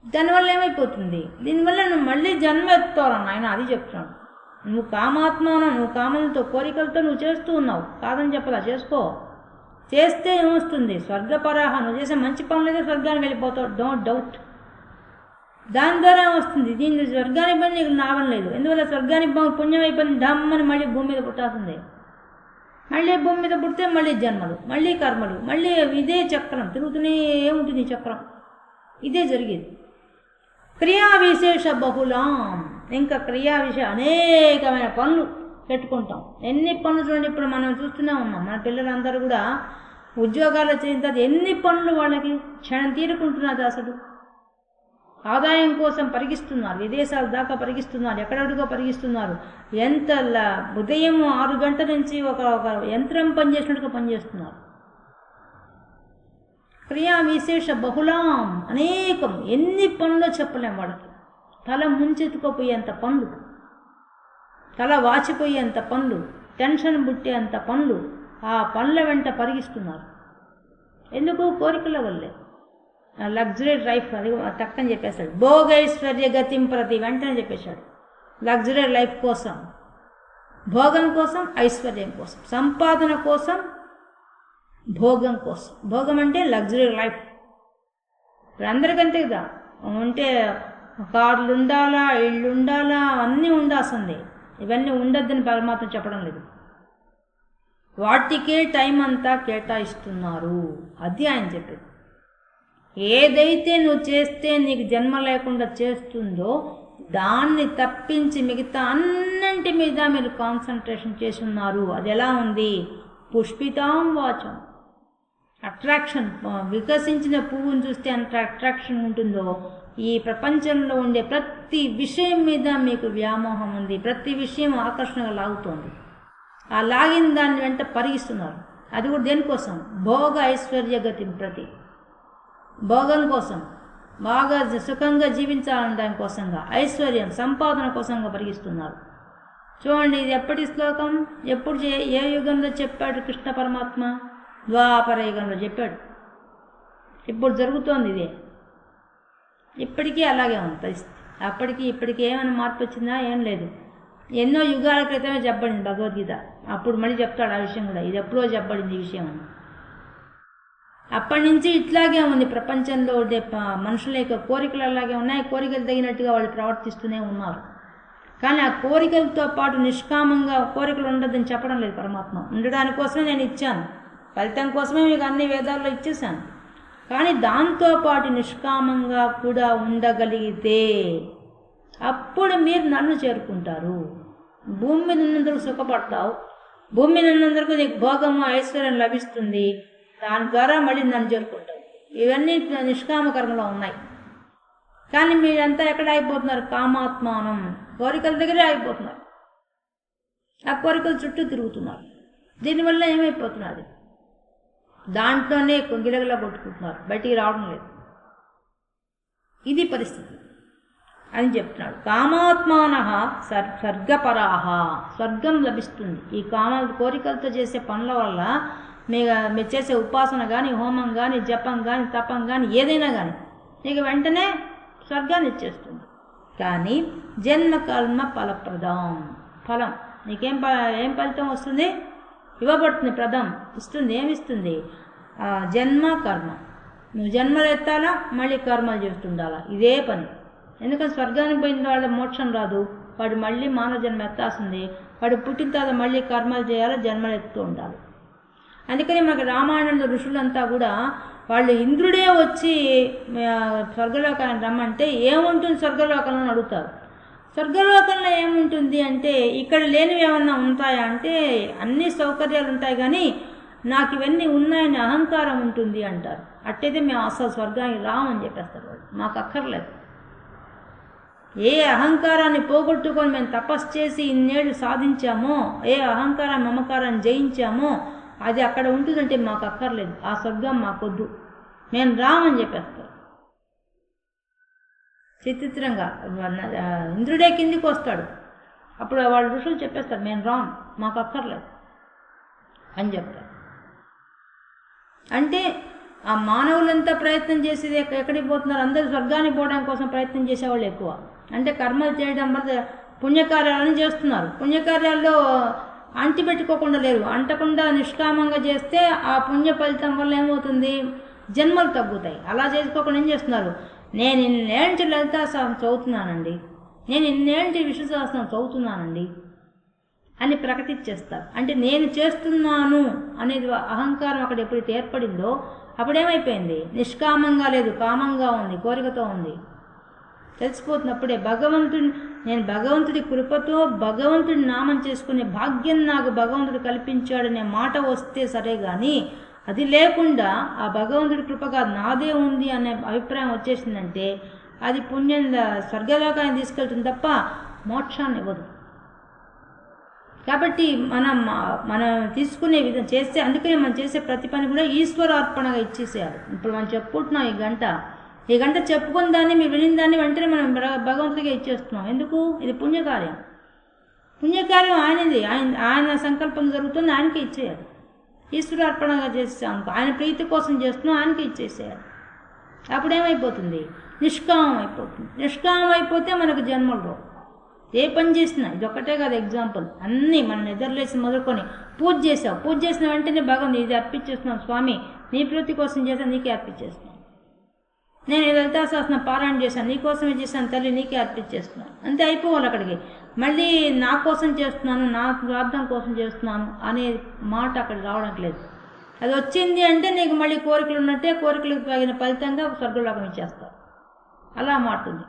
దానివల్ల ఏమైపోతుంది, దీనివల్ల నువ్వు మళ్ళీ జన్మ ఎత్తుతావని ఆయన అది చెప్తున్నాడు. నువ్వు కామాత్మాన, నువ్వు కామలతో కోరికలతో నువ్వు చేస్తూ ఉన్నావు, కాదని చెప్పలా, చేసుకో. చేస్తే ఏమొస్తుంది, స్వర్గపరాహ. నువ్వు చేసే మంచి పనులైతే స్వర్గానికి వెళ్ళిపోతావు, డోంట్ డౌట్. దాని ద్వారా వస్తుంది. దీన్ని స్వర్గానికి పని నీకు లాభం లేదు. ఎందువల్ల స్వర్గానికి పుణ్యం అయిపోయింది, డమ్మని మళ్ళీ భూమి మీద పుట్టాల్సిందే. మళ్ళీ భూమి మీద పుడితే మళ్ళీ జన్మలు, మళ్ళీ కర్మలు, మళ్ళీ ఇదే చక్రం తిరుగుతూనే ఉంటుంది. ఈ చక్రం ఇదే జరిగేది. క్రియా విశేష బహుళం, ఇంకా క్రియా అనేకమైన పనులు పెట్టుకుంటాం. ఎన్ని పనులు చూడండి, ఇప్పుడు మనం చూస్తూనే ఉన్నాం. మన పిల్లలందరూ కూడా ఉద్యోగాలు చేసిన తర్వాత ఎన్ని పనులు వాళ్ళకి క్షణం తీరుకుంటున్నారు. అసలు ఆదాయం కోసం పరిగిస్తున్నారు, విదేశాల దాకా పరిగిస్తున్నారు, ఎక్కడెక్కడికో పరిగిస్తున్నారు. ఎంత ఉదయం 6 గంటల నుంచి ఒక యంత్రం పనిచేసినట్టుగా పనిచేస్తున్నారు. క్రియా విశేష బహుళం, అనేకం, ఎన్ని పనులు చెప్పలేం వాళ్ళకి. తల ముంచెత్తుకోపోయేంత పనులు, తల వాచిపోయేంత పనులు, టెన్షన్ పుట్టేంత పనులు, ఆ పనుల వెంట పరిగిస్తున్నారు. ఎందుకు? కోరికల వల్లే. లగ్జరీ లైఫ్, అది టక్కని చెప్పేశాడు. భోగైశ్వర్య గతిం ప్రతి, వెంటనే చెప్పేశాడు. లగ్జరీ లైఫ్ కోసం, భోగం కోసం, ఐశ్వర్యం కోసం, సంపాదన కోసం, భోగం కోసం. భోగం అంటే లగ్జరీ లైఫ్. ఇప్పుడు అందరికంతే కదా, ఉంటే కార్లు ఉండాలా, ఇళ్ళు ఉండాలా, అన్నీ ఉండాల్సిందే. ఇవన్నీ ఉండొద్దని పరమాత్మ చెప్పడం లేదు. వాటికే టైం అంతా కేటాయిస్తున్నారు, అది ఆయన చెప్పేది. ఏదైతే నువ్వు చేస్తే నీకు జన్మ లేకుండా చేస్తుందో దాన్ని తప్పించి మిగతా అన్నింటి మీద మీరు కాన్సన్ట్రేషన్ చేసి ఉన్నారు. అది ఎలా ఉంది? పుష్పితాం వాచం. అట్రాక్షన్, వికసించిన పువ్వును చూస్తే అంత అట్రాక్షన్ ఉంటుందో, ఈ ప్రపంచంలో ఉండే ప్రతి విషయం మీద మీకు వ్యామోహం ఉంది. ప్రతి విషయం ఆకర్షణగా లాగుతోంది. ఆ లాగిన దాన్ని వెంట పరిగిస్తున్నారు. అది కూడా దేనికోసం? భోగ ఐశ్వర్య గతి ప్రతి, భోగం కోసం, బాగా సుఖంగా జీవించాలని దానికోసంగా, ఐశ్వర్యం సంపాదన కోసంగా పరిగిస్తున్నారు. చూడండి, ఇది ఎప్పటి శ్లోకం, ఎప్పుడు ఏ యుగంలో చెప్పాడు కృష్ణ పరమాత్మ? ద్వాపర యుగంలో చెప్పాడు. ఇప్పుడు జరుగుతోంది ఇదే. ఇప్పటికీ అలాగే ఉంది పరిస్థితి. అప్పటికి ఇప్పటికీ ఏమైనా మార్పు వచ్చిందా? ఏం లేదు. ఎన్నో యుగాల క్రితమే చెప్పబడింది భగవద్గీత. అప్పుడు మళ్ళీ చెప్తాడు ఆ విషయం కూడా. ఇది ఎప్పుడో చెప్పబడింది ఈ విషయం. అప్పటి నుంచి ఇట్లాగే ఉంది. ప్రపంచంలో మనుషుల యొక్క కోరికలు అలాగే ఉన్నాయి. కోరికలు తగినట్టుగా వాళ్ళు ప్రవర్తిస్తూనే ఉన్నారు. కానీ ఆ కోరికలతో పాటు నిష్కామంగా కోరికలు ఉండదని చెప్పడం లేదు పరమాత్మ. ఉండడానికోసమే నేను ఇచ్చాను, ఫలితం కోసమే మీకు అన్ని వేదాల్లో ఇచ్చేసాను. కానీ దాంతోపాటు నిష్కామంగా కూడా ఉండగలిగితే అప్పుడు మీరు నన్ను చేరుకుంటారు. భూమి మీద ఉన్నందుకు సుఖపడతావు, భూమి మీద ఉన్నందుకు నీకు భోగము ఐశ్వర్యం లభిస్తుంది, దాని ద్వారా మళ్ళీ నన్ను చేరుకుంటావు. ఇవన్నీ నిష్కామ కర్మలో ఉన్నాయి. కానీ మీరంతా ఎక్కడ అయిపోతున్నారు? కామాత్మానం, కోరికల దగ్గరే అయిపోతున్నారు. ఆ కోరికల చుట్టూ తిరుగుతున్నారు. దీనివల్ల ఏమైపోతున్నది? దాంట్లోనే గిలగిలా కొట్టుకుంటున్నారు, బయటికి రావడం లేదు. ఇది పరిస్థితి అని చెప్తున్నాడు. కామాత్మాన స్వర్గపరాహ, స్వర్గం లభిస్తుంది. ఈ కోరికలతో చేసే పనుల వల్ల మీరు చేసే ఉపాసన కానీ, హోమం కానీ, జపం కానీ, తపం కానీ, ఏదైనా కానీ నీకు వెంటనే స్వర్గాన్ని ఇచ్చేస్తుంది. కానీ జన్మ కర్మ ఫలప్రదం, ఫలం నీకేం ఏం ఫలితం వస్తుంది? ఇవ్వబడుతుంది, ప్రదం ఇస్తుంది. ఏమిస్తుంది? జన్మ కర్మ. నువ్వు జన్మలు ఎత్తాలా, మళ్ళీ కర్మలు చేస్తుండాలా, ఇదే పని. ఎందుకంటే స్వర్గానికి పోయిన వాళ్ళ మోక్షం రాదు, వాడు మళ్ళీ మానవ జన్మ ఎత్తాల్సింది. వాడు పుట్టిన తర్వాత మళ్ళీ కర్మలు చేయాలి, జన్మలు ఎత్తుతూ ఉండాలి. అందుకని మనకి రామాయణంలో ఋషులంతా కూడా వాళ్ళు ఇంద్రుడే వచ్చి స్వర్గలోకాన్ని రమ్మంటే ఏముంటుంది స్వర్గలోకంలో అని అడుగుతారు. స్వర్గలోకంలో ఏముంటుంది అంటే ఇక్కడ లేనివి ఏమన్నా ఉంటాయా అంటే అన్ని సౌకర్యాలు ఉంటాయి, కానీ నాకు ఇవన్నీ ఉన్నాయని అహంకారం ఉంటుంది అంటారు. అట్టయితే మేము అసలు స్వర్గానికి రామని చెప్పేస్తారు వాళ్ళు. మాకు అక్కర్లేదు. ఏ అహంకారాన్ని పోగొట్టుకొని మేము తపస్సు చేసి ఇన్నేళ్ళు సాధించామో, ఏ అహంకారాన్ని మమకారాన్ని జయించామో అది అక్కడ ఉంటుందంటే మాకు అక్కర్లేదు, ఆ స్వర్గం మాకొద్దు, మేము రామని చెప్పేస్తారు. చిత్రంగా ఇంద్రుడే కిందికి వస్తాడు, అప్పుడు వాళ్ళ ఋషులు చెప్పేస్తారు మేము రామ్, మాకు అక్కర్లేదు అని చెప్తారు. అంటే ఆ మానవులంతా ప్రయత్నం చేసేది ఎక్కడికి పోతున్నారు? అందరూ స్వర్గానికి పోవడం కోసం ప్రయత్నం చేసేవాళ్ళు ఎక్కువ. అంటే కర్మలు చేయడం వల్ల పుణ్యకార్యాలను చేస్తున్నారు. పుణ్యకార్యాల్లో అంటిపెట్టుకోకుండా లేరు, అంటకుండా నిష్కామంగా చేస్తే ఆ పుణ్య ఫలితం వల్ల ఏమవుతుంది? జన్మలు తగ్గుతాయి. అలా చేసుకోకుండా ఏం చేస్తున్నారు? నేను ఇన్నేళ్ళ లలితా సహస్రం చదువుతున్నానండి, నేను ఇన్నేళ్ళ విష్ణు సహస్రం చదువుతున్నానండి అని ప్రకటించేస్తారు. అంటే నేను చేస్తున్నాను అనేది అహంకారం అక్కడ ఎప్పుడైతే ఏర్పడిందో అప్పుడేమైపోయింది? నిష్కామంగా లేదు, కామంగా ఉంది, కోరికతో ఉంది. తెలిసిపోతున్నప్పుడే నేను భగవంతుడి కృపతో భగవంతుడి నామం చేసుకునే భాగ్యం నాకు భగవంతుడు కల్పించాడనే మాట వస్తే సరే, కానీ అది లేకుండా ఆ భగవంతుడి కృపగా నాదే ఉంది అనే అభిప్రాయం వచ్చేసిందంటే అది పుణ్యం స్వర్గలోకాన్ని తీసుకెళ్తుంది తప్ప మోక్షాన్ని ఇవ్వదు. కాబట్టి మనం తీసుకునే విధం చేస్తే, అందుకని మనం చేసే ప్రతి పని కూడా ఈశ్వరార్పణగా ఇచ్చేసేయాలి. ఇప్పుడు మనం చెప్పుకుంటున్నాం ఈ గంట చెప్పుకున్న దాన్ని మీరు వినిన దాన్ని వెంటనే మనం భగవంతుడిగా ఇచ్చేస్తున్నాం. ఎందుకు? ఇది పుణ్యకార్యం. పుణ్యకార్యం ఆయనది, ఆయన సంకల్పం జరుగుతుంది, ఆయనకి ఇచ్చేయాలి. ఈశ్వరార్పణగా చేసాం, ఆయన ప్రీతి కోసం చేస్తున్నాం, ఆయనకి ఇచ్చేసేయాలి. అప్పుడేమైపోతుంది? నిష్కామం అయిపోతుంది. నిష్కామం అయిపోతే మనకు జన్మలు ఏ పని చేసినా ఇదొక్కటే కాదు ఎగ్జాంపుల్. అన్నీ మనం నిద్రలేసి మొదలుకొని పూజ చేసిన వెంటనే భగవంతుడు ఇది అర్పించేస్తున్నాం స్వామి, నీ ప్రీతి కోసం చేశాను, నీకే అర్పించేస్తున్నాను. నేను లలితా సహస్రం పారాయణ చేశాను, నీకోసమే చేశాను తల్లి, నీకే అర్పించేస్తున్నాను. అంతే అయిపోవాలి. అక్కడికి మళ్ళీ నా కోసం చేస్తున్నాను, నా స్వార్థం కోసం చేస్తున్నాను అనే మాట అక్కడికి రావడం లేదు. అది వచ్చింది అంటే నీకు మళ్ళీ కోరికలు ఉన్నట్టే, కోరికలకు తగిన ఫలితంగా స్వర్గలోకం ఇచ్చేస్తారు. అలా మారుతుంది.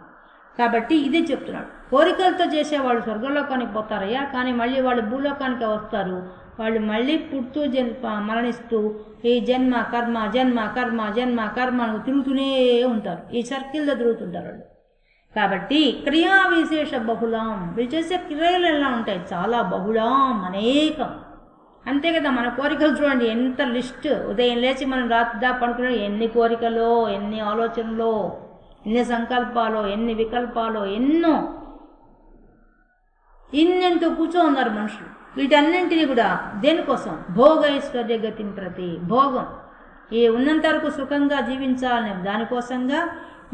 కాబట్టి ఇదే చెప్తున్నాడు. కోరికలతో చేసేవాళ్ళు స్వర్గలోకానికి పోతారయ్యా, కానీ మళ్ళీ వాళ్ళు భూలోకానికి వస్తారు. వాళ్ళు మళ్ళీ పుడుతూ మరణిస్తూ ఈ జన్మ కర్మ జన్మ కర్మ జన్మ కర్మ తిరుగుతూనే ఉంటారు. ఈ సర్కిల్లో తిరుగుతుంటారు వాళ్ళు. కాబట్టి క్రియా విశేష బహుళం, వీళ్ళు చేసే క్రియలు ఎలా ఉంటాయి? చాలా బహుళం, అనేకం. అంతే కదా. మన కోరికలు చూడండి ఎంత లిస్ట్. ఉదయం లేచి మనం రాత్రి పడుకునే ఎన్ని కోరికలో, ఎన్ని ఆలోచనలో, ఎన్ని సంకల్పాలో, ఎన్ని వికల్పాలో, ఎన్నో ఇన్నెంతో కూర్చో ఉన్నారు మనుషులు. వీటన్నింటినీ కూడా దేనికోసం? భోగైశ్వర్య గతిం ప్రతి, భోగం ఈ ఉన్నంత వరకు సుఖంగా జీవించాలనే దానికోసంగా,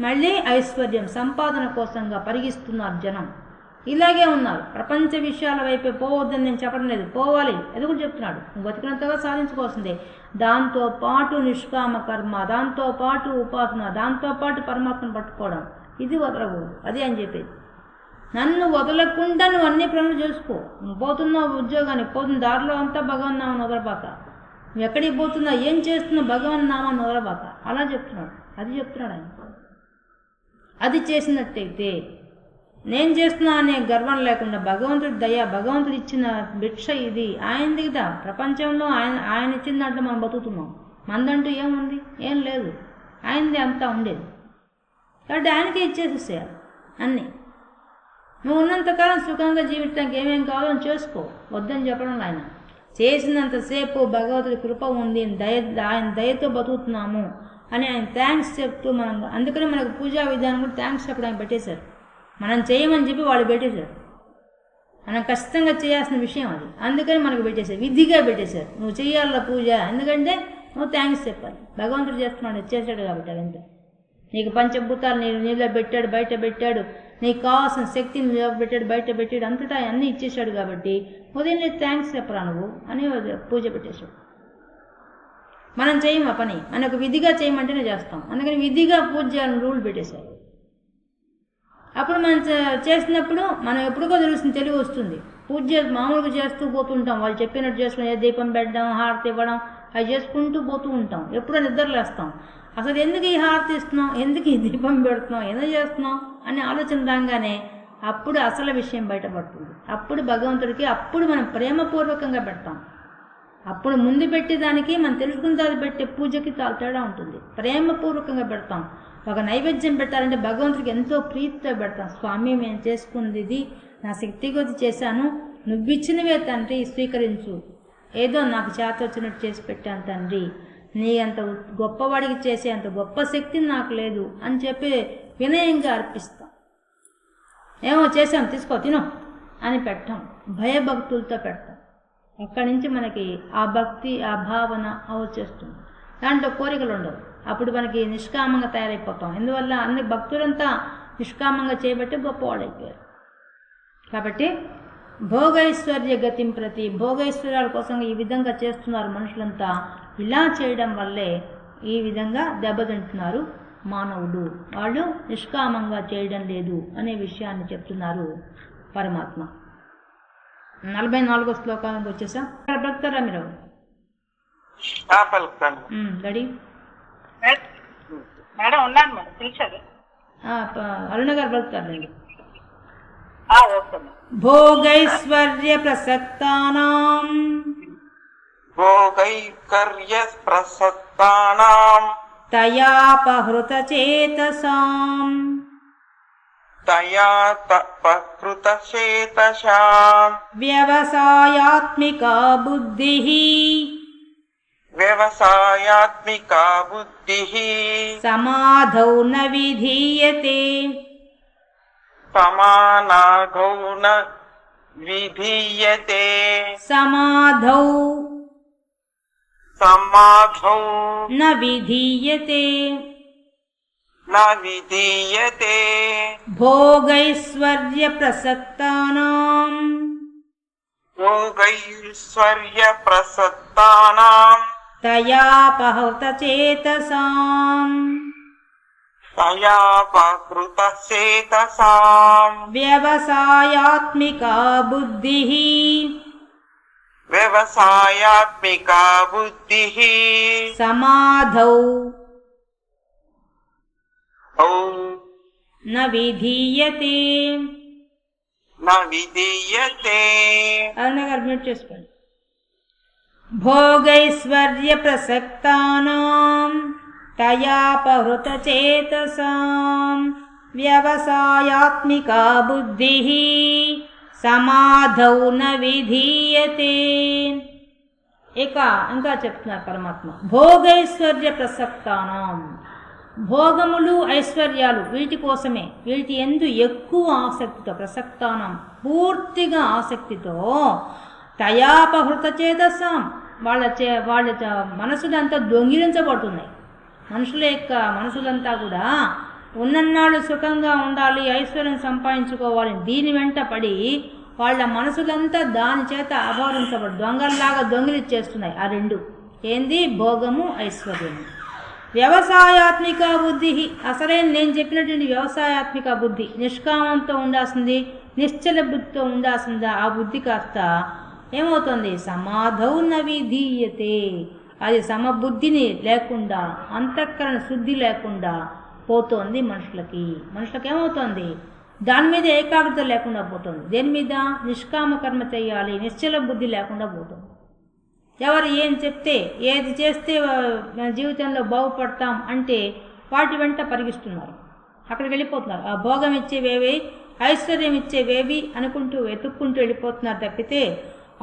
మళ్ళీ ఐశ్వర్యం సంపాదన కోసంగా పరిగిస్తున్నారు జనం. ఇలాగే ఉన్నారు. ప్రపంచ విషయాల వైపే పోవద్దని నేను చెప్పడం లేదు, పోవాలి, అది కూడా చెప్తున్నాడు. బతికినంతగా సాధించుకోవాల్సిందే. దాంతోపాటు నిష్కామ కర్మ, దాంతోపాటు ఉపాసన, దాంతోపాటు పరమాత్మను పట్టుకోవడం, ఇది వదలకూడదు. అది అని చెప్పేది. నన్ను వదలకుండా నువ్వు అన్ని పనులు చేసుకో. నువ్వు పోతున్నావు ఉద్యోగానికి, పోతున్న దారిలో అంతా భగవన్నామని వదలబాక. నువ్వు ఎక్కడికి పోతున్నావు, ఏం చేస్తున్నావు, భగవన్నామని వదలబాక. అలా చెప్తున్నాడు. అది చెప్తున్నాడు ఆయన. అది చేసినట్టయితే నేను చేస్తున్నా అనే గర్వం లేకుండా భగవంతుడి దయ, భగవంతుడు ఇచ్చిన భిక్ష ఇది, ఆయనది కదా. ప్రపంచంలో ఆయన ఇచ్చిన దాంట్లో మనం బతుకుతున్నాం. మందంటూ ఏముంది? ఏం లేదు. ఆయనది అంతా ఉండేది కాబట్టి ఆయనకే ఇచ్చేసేసేయాలి అన్నీ. నువ్వు ఉన్నంతకాలం సుఖంగా జీవించడానికి ఏమేం కావాలో చేసుకో, వద్దని చెప్పడం. ఆయన చేసినంతసేపు భగవతుడి కృప ఉంది, ఆయన దయతో బతుకుతున్నాము అని ఆయన థ్యాంక్స్ చెప్తూ మనం. అందుకని మనకు పూజా విధానం కూడా థ్యాంక్స్ చెప్పడం ఆయన పెట్టేశారు. మనం చేయమని చెప్పి వాళ్ళు పెట్టేశారు. మనం ఖచ్చితంగా చేయాల్సిన విషయం అది. అందుకని మనకు పెట్టేశారు, విధిగా పెట్టేశారు. నువ్వు చేయాల పూజ, ఎందుకంటే నువ్వు థ్యాంక్స్ చెప్పాలి. భగవంతుడు చేస్తున్నాడు, చేశాడు కాబట్టి. అదంతా నీకు పంచభూతాలు నీలో పెట్టాడు, బయట పెట్టాడు. నీకు కావాల్సిన శక్తిని పెట్టాడు, బయట పెట్టాడు. అంతటా అన్నీ ఇచ్చేశాడు కాబట్టి ఉదయం నీకు థ్యాంక్స్ చెప్పరా నువ్వు అని పూజ పెట్టేశాడు. మనం చేయము ఆ పని, మనకు విధిగా చేయమంటేనే చేస్తాం. అందుకని విధిగా పూజ చేయాలని రూల్ పెట్టేశారు. అప్పుడు మనం చేసినప్పుడు మనం ఎప్పుడుకో తెలుస్తుంది, తెలివి వస్తుంది. పూజ మామూలుగా చేస్తూ పోతుంటాం, వాళ్ళు చెప్పినట్టు చేసుకుని దీపం పెట్టడం, హారతి ఇవ్వడం, అవి చేసుకుంటూ పోతూ ఉంటాం. ఎప్పుడో నిద్రలేస్తాం, అసలు ఎందుకు ఈ హారతి ఇస్తున్నాం, ఎందుకు ఈ దీపం పెడుతున్నాం, ఎందుకు చేస్తున్నాం అని ఆలోచన రాగానే అప్పుడు అసలు విషయం బయటపడుతుంది. అప్పుడు భగవంతుడికి అప్పుడు మనం ప్రేమపూర్వకంగా పెడతాం. అప్పుడు ముందు పెట్టేదానికి మనం తెలుసుకున్న దాన్ని పెట్టే పూజకి తేడా ఉంటుంది. ప్రేమపూర్వకంగా పెడతాం. ఒక నైవేద్యం పెట్టాలంటే భగవంతుడికి ఎంతో ప్రీతితో పెడతాం. స్వామి, మేము చేసుకున్నది ఇది, నా శక్తి కొద్ది చేశాను, నువ్విచ్చినవే తండ్రి స్వీకరించు, ఏదో నాకు చేత వచ్చినట్టు చేసి పెట్టాను తండ్రి, నీ అంత గొప్పవాడికి చేసే అంత గొప్ప శక్తి నాకు లేదు అని చెప్పి వినయంగా అర్పిస్తాం. ఏమో చేసాం తీసుకో తినో అని పెట్టాం, భయభక్తులతో పెడతాం. అక్కడి నుంచి మనకి ఆ భక్తి, ఆ భావన వచ్చేస్తుంది. దాంట్లో కోరికలు ఉండవు. అప్పుడు మనకి నిష్కామంగా తయారైపోతాం. ఎందువల్ల అన్ని భక్తులంతా నిష్కామంగా చేయబట్టి గొప్పవాళ్ళు అయిపోయారు. కాబట్టి భోగైశ్వర్య గతిం ప్రతి, భోగైశ్వర్యాల కోసం ఈ విధంగా చేస్తున్నారు మనుషులంతా. ఇలా చేయడం వల్లే ఈ విధంగా దెబ్బతింటున్నారు మానవుడు. వాళ్ళు నిష్కామంగా చేయడం లేదు అనే విషయాన్ని చెప్తున్నారు పరమాత్మ. 44వ శ్లోకానికి వచ్చేసాం. పలుకుతారా మీరు? Ready madam? ఉన్నాను మేడం, పిలిచారు. అరుణ గారు పలుకుతారండి. ఓకే. భోగైశ్వర్య ప్రసక్తానాం, భోగైకర్య ప్రసక్తానాం తయాపహృత చేతసాం, తయాపహృత చేతసాం వ్యవసాయాత్మికా బుద్ధిః, వ్యవసాయాత్మికా బుద్ధిః సమాధౌ న విధీయతే, సమానాఘౌ న విధీయతే, సమాధౌ సమాధౌ న విధీయతే, న విధీయతే. భోగైశ్వర్య ప్రసక్తానాం, భోగైశ్వర్య ప్రసక్తానాం తయాపహృత చేతసాం, తయాపహృత చేతసాం వ్యవసాయాత్మికా బుద్ధిః, వ్యవసాయాత్మికా బుద్ధిః సమాధౌ న విధీయతే. న విధీయతే. అరుణ గారు మ్యూట్ చేసుకోండి. భోగైశ్వర్య ప్రసక్తానాం తయాపహృత చేతసాం వ్యవసాయాత్మికా బుద్ధిః సమాధౌ న విధీయతే. ఇంకా చెప్తున్నారు పరమాత్మ. భోగైశ్వర్య ప్రసక్తానాం, భోగములు ఐశ్వర్యాలు వీటి కోసమే, వీటి ఎందు ఎక్కువ ఆసక్తితో, ప్రసక్తానం పూర్తిగా ఆసక్తితో, తయాపహృత చేతసాం వాళ్ళ మనసులంతా దొంగిలించబడుతున్నాయి. మనుషుల యొక్క మనసులంతా కూడా ఉన్నన్నాళ్ళు సుఖంగా ఉండాలి, ఐశ్వర్యం సంపాదించుకోవాలి, దీని వెంట పడి వాళ్ళ మనసులంతా దాని చేత అపహరించబడు, దొంగల్లాగా దొంగిలిచ్చేస్తున్నాయి. ఆ రెండు ఏంది? భోగము, ఐశ్వర్యము. వ్యవసాయాత్మిక బుద్ధి, అసలైన నేను చెప్పినటువంటి వ్యవసాయాత్మిక బుద్ధి, నిష్కామంతో ఉండాల్సింది, నిశ్చల బుద్ధితో ఉండాల్సిందా ఆ బుద్ధి కాస్త ఏమవుతుంది? సమాధౌ న విధీయతే, అది సమబుద్ధిని లేకుండా, అంతఃకరణ శుద్ధి లేకుండా పోతోంది మనుషులకి. మనుషులకు ఏమవుతోంది? దాని మీద ఏకాగ్రత లేకుండా పోతుంది. దేని మీద? నిష్కామ కర్మ చేయాలి, నిశ్చల బుద్ధి లేకుండా పోతుంది. ఎవరు ఏం చెప్తే, ఏది చేస్తే మన జీవితంలో బాగుపడతాం అంటే వాటి వెంట పరిగిస్తున్నారు, అక్కడికి వెళ్ళిపోతున్నారు. ఆ భోగం ఇచ్చేవేవి, ఐశ్వర్యం ఇచ్చేవేవి అనుకుంటూ వెతుక్కుంటూ వెళ్ళిపోతున్నారు తప్పితే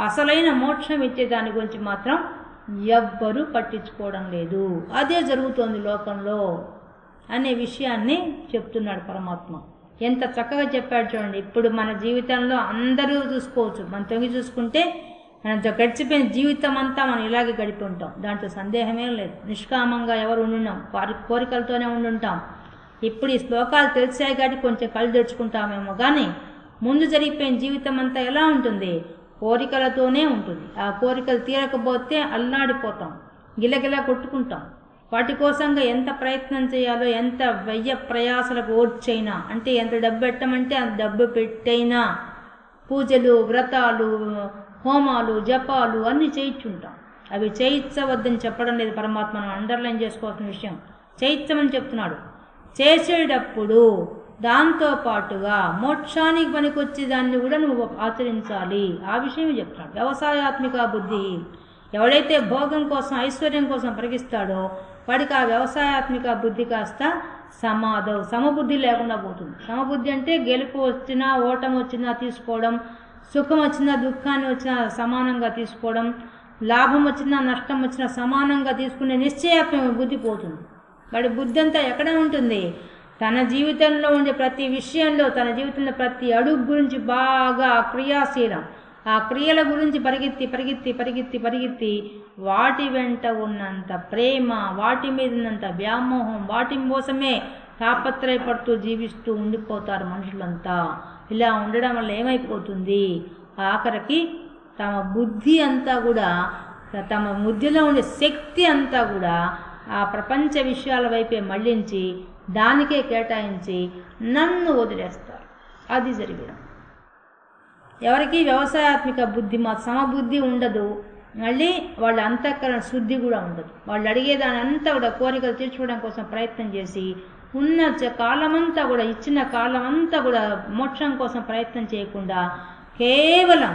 అసలైన మోక్షం ఇచ్చే దాని గురించి మాత్రం ఎవ్వరూ పట్టించుకోవడం లేదు. అదే జరుగుతోంది లోకంలో అనే విషయాన్ని చెప్తున్నాడు పరమాత్మ. ఎంత చక్కగా చెప్పాడు చూడండి. ఇప్పుడు మన జీవితంలో అందరూ చూసుకోవచ్చు, మనం తొంగి చూసుకుంటే మనం గడిచిపోయిన జీవితం అంతా మనం ఇలాగే గడిపి ఉంటాం, దాంట్లో సందేహమే లేదు. నిష్కామంగా ఎవరు ఉండున్నాం, కోరికలతోనే ఉండుంటాం. ఇప్పుడు ఈ శ్లోకాలు తెలిసాయి కాబట్టి కొంచెం కళ్ళు తెరుచుకుంటామేమో, కానీ ముందు జరిగిపోయిన జీవితం అంతా ఎలా ఉంటుంది? కోరికలతోనే ఉంటుంది. ఆ కోరికలు తీరకపోతే అల్లాడిపోతాం, గిలగిలా కొట్టుకుంటాం. వాటి కోసంగా ఎంత ప్రయత్నం చేయాలో, ఎంత వ్యయ ప్రయాసలకు ఓర్చైనా, అంటే ఎంత డబ్బు పెట్టమంటే అంత డబ్బు పెట్టైనా పూజలు, వ్రతాలు, హోమాలు, జపాలు అన్నీ చేయించుంటాం. అవి చేయించవద్దని చెప్పడం లేదు పరమాత్మ, మనం అండర్లైన్ చేసుకోవాల్సిన విషయం. చేయించమని చెప్తున్నాడు. చేసేటప్పుడు దాంతో పాటుగా మోక్షానికి పనికొచ్చే దాన్ని కూడా నువ్వు ఆచరించాలి, ఆ విషయం చెప్తున్నాడు. వ్యవసాయాత్మిక బుద్ధి. ఎవడైతే భోగం కోసం, ఐశ్వర్యం కోసం పరిగిస్తాడో వాడికి ఆ వ్యవసాయాత్మిక బుద్ధి కాస్త సమబుద్ధి లేకుండా పోతుంది. సమబుద్ధి అంటే గెలుపు వచ్చినా ఓటం వచ్చినా తీసుకోవడం, సుఖం వచ్చినా దుఃఖాన్ని వచ్చినా సమానంగా తీసుకోవడం, లాభం వచ్చినా నష్టం వచ్చినా సమానంగా తీసుకునే నిశ్చయాత్మక బుద్ధి పోతుంది. వాడి బుద్ధి అంతా ఎక్కడ ఉంటుంది? తన జీవితంలో ఉండే ప్రతి విషయంలో, తన జీవితంలో ప్రతి అడుగు గురించి బాగా క్రియాశీలం, ఆ క్రియల గురించి పరిగెత్తి పరిగెత్తి పరిగెత్తి పరిగెత్తి వాటి వెంట ఉన్నంత ప్రేమ, వాటి మీద ఉన్నంత వ్యామోహం, వాటి కోసమే తాపత్రయపడుతూ జీవిస్తూ ఉండిపోతారు మనుషులంతా. ఇలా ఉండడం వల్ల ఏమైపోతుంది? ఆఖరికి తమ బుద్ధి అంతా కూడా, తమ బుద్ధిలో ఉండే శక్తి అంతా కూడా ఆ ప్రపంచ విషయాల వైపే మళ్లించి దానికే కేటాయించి నన్ను వదిలేస్తారు. అది జరిగడం. ఎవరికి వ్యవసాయాత్మిక బుద్ధి, మా సమబుద్ధి ఉండదు. మళ్ళీ వాళ్ళ అంతఃకరణ శుద్ధి కూడా ఉండదు. వాళ్ళు అడిగేదాని అంతా కూడా కోరికలు తీర్చుకోవడం కోసం ప్రయత్నం చేసి ఉన్న కాలమంతా కూడా, ఇచ్చిన కాలమంతా కూడా మోక్షం కోసం ప్రయత్నం చేయకుండా కేవలం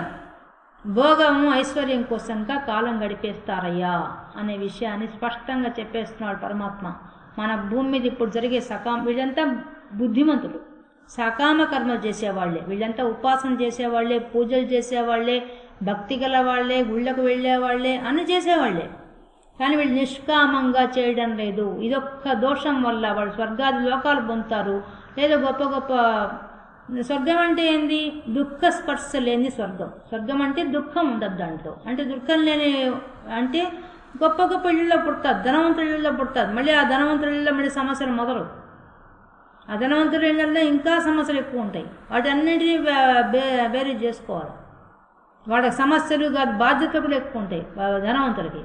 భోగము, ఐశ్వర్యం కోసంగా కాలం గడిపేస్తారయ్యా అనే విషయాన్ని స్పష్టంగా చెప్పేస్తున్నాడు పరమాత్మ. మన భూమి మీద ఇప్పుడు జరిగే వీళ్ళంతా బుద్ధిమంతులు, సకామ కర్మలు చేసేవాళ్లే, వీళ్ళంతా ఉపాసన చేసేవాళ్లే, పూజలు చేసేవాళ్లే, భక్తి గల వాళ్లే, గుళ్ళకు వెళ్ళేవాళ్లే, అన్ని చేసేవాళ్లే. కానీ వీళ్ళు నిష్కామంగా చేయడం లేదు. ఇదొక్క దోషం వల్ల వాళ్ళు స్వర్గాది లోకాలు పొందుతారు. లేదా గొప్ప గొప్ప స్వర్గం అంటే ఏంది? దుఃఖ స్పర్శ లేని స్వర్గం. స్వర్గం అంటే దుఃఖం ఉండదు దాంట్లో. అంటే దుఃఖం లేని అంటే గొప్ప గొప్ప ఇళ్ళలో పుడతారు, ధనవంతుల ఇళ్ళలో పుడతారు. మళ్ళీ ఆ ధనవంతుల ఇళ్ళలో మళ్ళీ సమస్యలు మొదలు. ఆ ధనవంతుల ఇళ్ళల్లో ఇంకా సమస్యలు ఎక్కువ ఉంటాయి. వాటన్నిటినీ బేరీ చేసుకోవాలి. వాళ్ళకి సమస్యలు కాదు, బాధ్యతలు కూడా ఎక్కువ ఉంటాయి. ధనవంతులకి